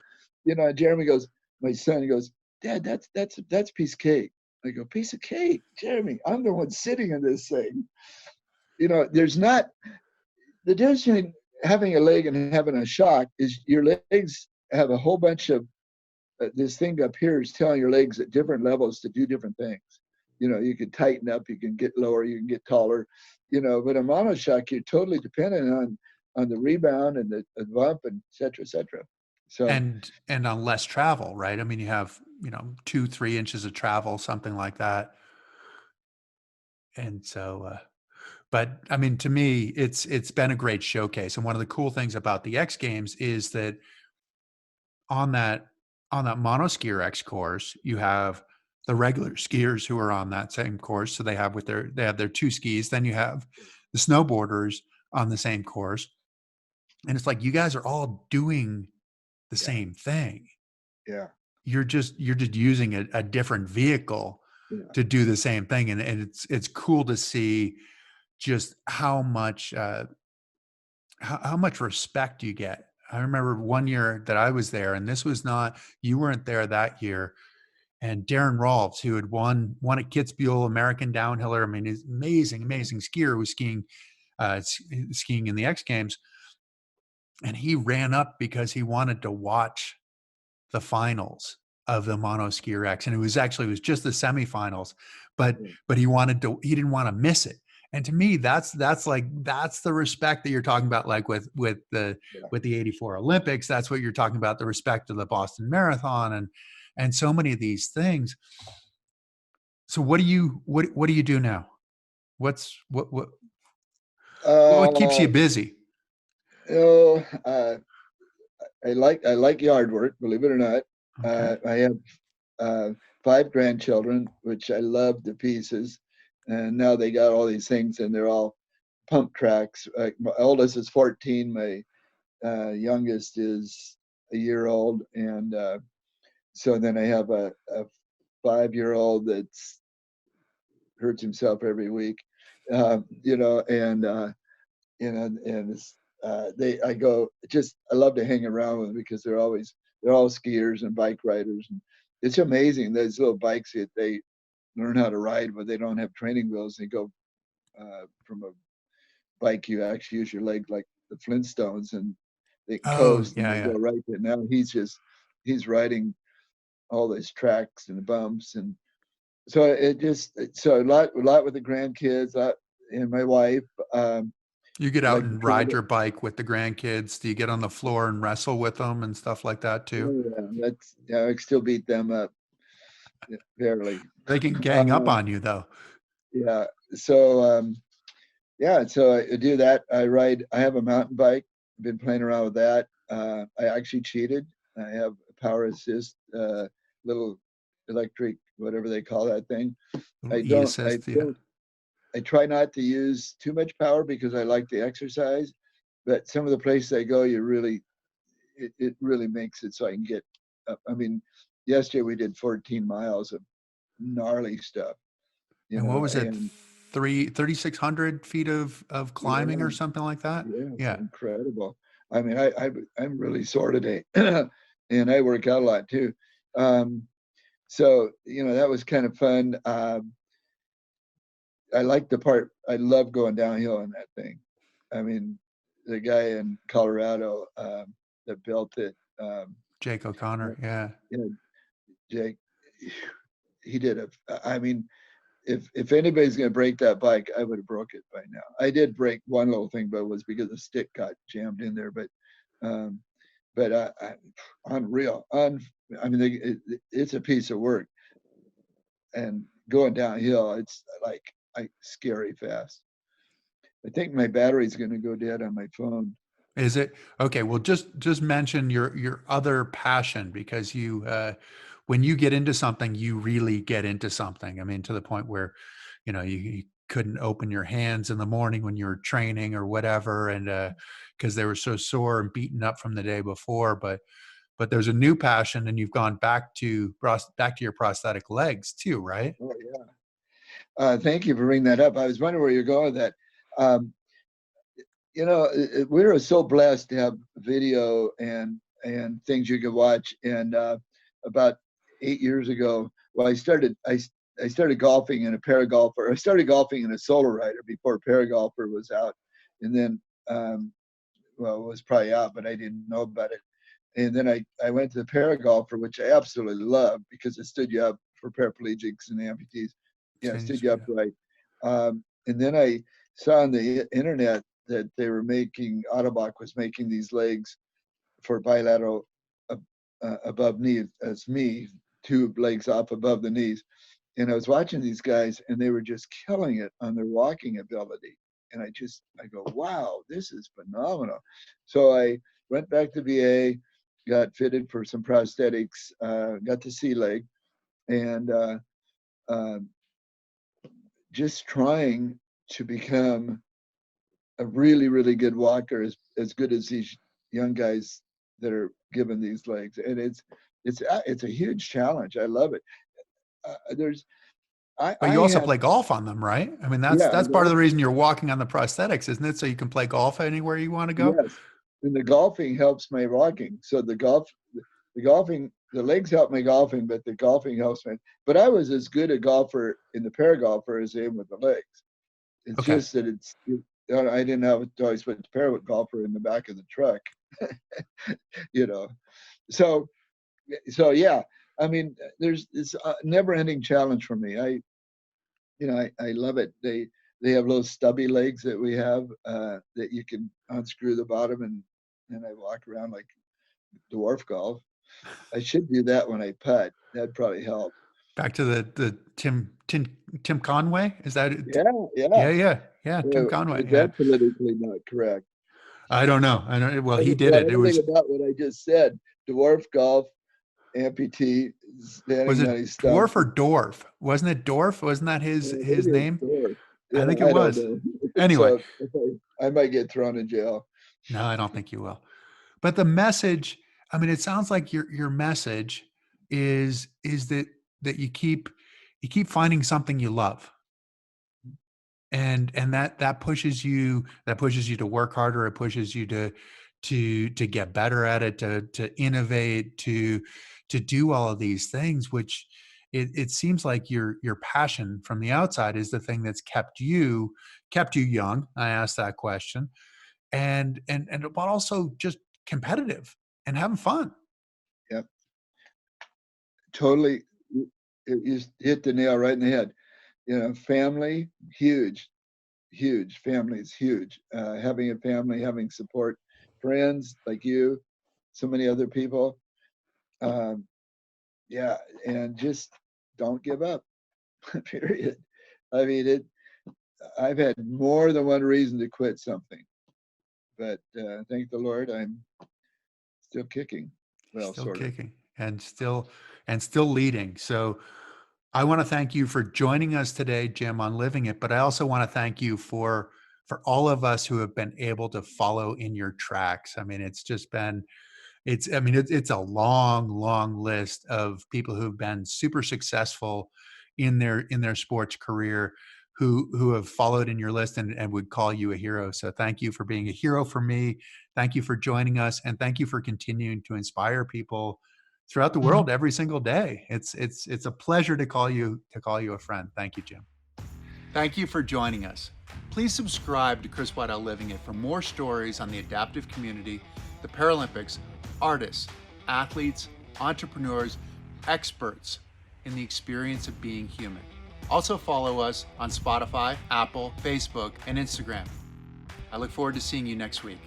S1: Jeremy goes, my son goes, Dad, that's piece of cake. I go, piece of cake, Jeremy. I'm the one sitting in this thing. There's not the difference between having a leg and having a shock is your legs have a whole bunch of this thing up here is telling your legs at different levels to do different things. You can tighten up, you can get lower, you can get taller. But a monoshock, you're totally dependent on the rebound and the bump and et cetera, et cetera. So
S2: And on less travel, right? I mean, you have 2-3 inches of travel, something like that. And so, but I mean, to me, it's been a great showcase. And one of the cool things about the X Games is that on that on that monoskier X course, you have the regular skiers who are on that same course. So they have their two skis. Then you have the snowboarders on the same course. And it's like you guys are all doing the
S1: yeah,
S2: same thing.
S1: yeah,
S2: You're just using a different vehicle
S1: yeah,
S2: to do the same thing. And it's cool to see just how much respect you get I remember one year that I was there, and this was not, you weren't there that year. And Darren Rolfs, who had won at Kitzbühel, American downhiller. I mean, he's amazing, amazing skier, was skiing in the X Games. And he ran up because he wanted to watch the finals of the Monoskier X. And it was just the semifinals, but he didn't want to miss it. And to me, that's the respect that you're talking about, like with the 84 Olympics. That's what you're talking about, the respect of the Boston Marathon and so many of these things. So what do you do now? What keeps you busy?
S1: Oh, I like yard work, believe it or not.
S2: Okay.
S1: I have 5 grandchildren, which I love to pieces, and now they got all these things, and they're all pump tracks. My oldest is 14. My youngest is a year old, and so then I have a 5-year-old that's hurts himself every week, you know, and I love to hang around with them because they're all skiers and bike riders, and it's amazing those little bikes that they learn how to ride, but they don't have training wheels. They go from a bike, you actually use your leg like the Flintstones, and they
S2: Oh,
S1: coast and
S2: yeah,
S1: they
S2: yeah.
S1: go right there. Now he's riding all these tracks and bumps, and so a lot with the grandkids, and my wife.
S2: You get
S1: I
S2: out
S1: like to
S2: and ride
S1: travel.
S2: your bike with the grandkids. Do you get on the floor and wrestle with them and stuff like that too?
S1: Oh, yeah, I can still beat them up, barely.
S2: They can gang up
S1: Um,
S2: on you though.
S1: yeah. So so I do that. I have a mountain bike. I've been playing around with that. I actually cheated. I have a power assist, little electric, whatever they call that thing.
S2: Little
S1: I
S2: E
S1: don't, I
S2: assist, yeah.
S1: don't, I try not to use too much power because I like the exercise. But some of the places I go, it really makes it so I can get up. I mean, yesterday we did 14 miles of gnarly stuff,
S2: And what was it?
S1: and
S2: 3,600 feet of climbing
S1: yeah,
S2: or something like that?
S1: yeah, it's
S2: Yeah.
S1: incredible. I mean, I'm really sore today, and I work out a lot too. Um, so that was kind of fun. I like the part. I love going downhill on that thing. I mean, the guy in Colorado that built it,
S2: Jake O'Connor. Yeah.
S1: you know, Jake, he did a. I mean, if anybody's going to break that bike, I would have broke it by now. I did break one little thing, but it was because the stick got jammed in there. Um, but unreal. I mean, it's a piece of work, and going downhill, it's like scary fast. I think my battery's going to go dead on my phone.
S2: Is it okay? Well, just mention your other passion, because when you get into something, you really get into something. I mean, to the point where, you couldn't open your hands in the morning when you were training or whatever, and because they were so sore and beaten up from the day before. But there's a new passion, and you've gone back to your prosthetic legs too, right?
S1: Oh yeah. Thank you for bringing that up. I was wondering where you're going with that. Um, we were so blessed to have video and things you could watch. And about 8 years ago, well, I started golfing in a paragolfer. I started golfing in a solo rider before paragolfer was out, and then well, it was probably out, but I didn't know about it. And then I went to the paragolfer, which I absolutely loved because it stood you up for paraplegics and amputees. Yeah, it stood you
S2: Yeah.
S1: upright. And then I saw on the internet that Ottobock was making these legs for bilateral above knee. That's me, 2 legs off above the knees. And I was watching these guys, and they were just killing it on their walking ability. And I go, wow, this is phenomenal. So I went back to VA, got fitted for some prosthetics, got the sea leg, and uh, just trying to become a really, really good walker, as good as these young guys that are given these legs. And it's a huge challenge. I love it. There's
S2: But
S1: I
S2: you also
S1: had
S2: play golf on them, right? I mean, that's
S1: yeah,
S2: that's part of the reason you're walking on the prosthetics, isn't it? So you can play golf anywhere you want to go.
S1: yes, and the golfing helps my walking. So the golfing, the legs help my golfing, but the golfing helps me. But I was as good a golfer in the paragolfer as I am with the legs. It's
S2: Okay.
S1: just that I didn't have to always put the para golfer in the back of the truck, you know. So yeah, I mean, it's a never-ending challenge for me. I love it. They have those stubby legs that we have that you can unscrew the bottom and I walk around like dwarf golf. I should do that when I putt. That'd probably help.
S2: Back to the Tim Conway. Is that it? Yeah. Tim Conway.
S1: Is
S2: Yeah.
S1: that politically not correct?
S2: I don't know. Well, he did
S1: Well,
S2: it. It was.
S1: Everything about what I just said: dwarf golf, amputee, standing
S2: Was
S1: on
S2: it
S1: his stump.
S2: Dwarf or Dorf? Wasn't it Dorf? Wasn't that his name?
S1: Yeah,
S2: I think it was. Anyway,
S1: so I might get thrown in jail.
S2: No, I don't think you will. But the message, I mean, it sounds like your message is that you keep finding something you love. And that pushes you to work harder. It pushes you to get better at it, to innovate, to do all of these things, which it seems like your passion from the outside is the thing that's kept you young. I asked that question, but also just competitive and having fun.
S1: Yep. Totally. You hit the nail right in the head. You know, family, huge. Family is huge. Having a family, having support, friends like you, so many other people. Yeah, and just don't give up. Period. I mean, I've had more than one reason to quit something, but thank the Lord, I'm still kicking. Well,
S2: Still
S1: sort of.
S2: kicking and still leading. So I want to thank you for joining us today, Jim, on Living It. But I also want to thank you for all of us who have been able to follow in your tracks. I mean, it's a long list of people who've been super successful in their sports career, who have followed in your list and would call you a hero. So thank you for being a hero for me. Thank you for joining us, and thank you for continuing to inspire people throughout the world every single day. It's a pleasure to call you a friend. Thank you, Jim. Thank you for joining us. Please subscribe to Chris Waddell Living It for more stories on the adaptive community, the Paralympics, artists, athletes, entrepreneurs, experts in the experience of being human. Also follow us on Spotify, Apple, Facebook, and Instagram. I look forward to seeing you next week.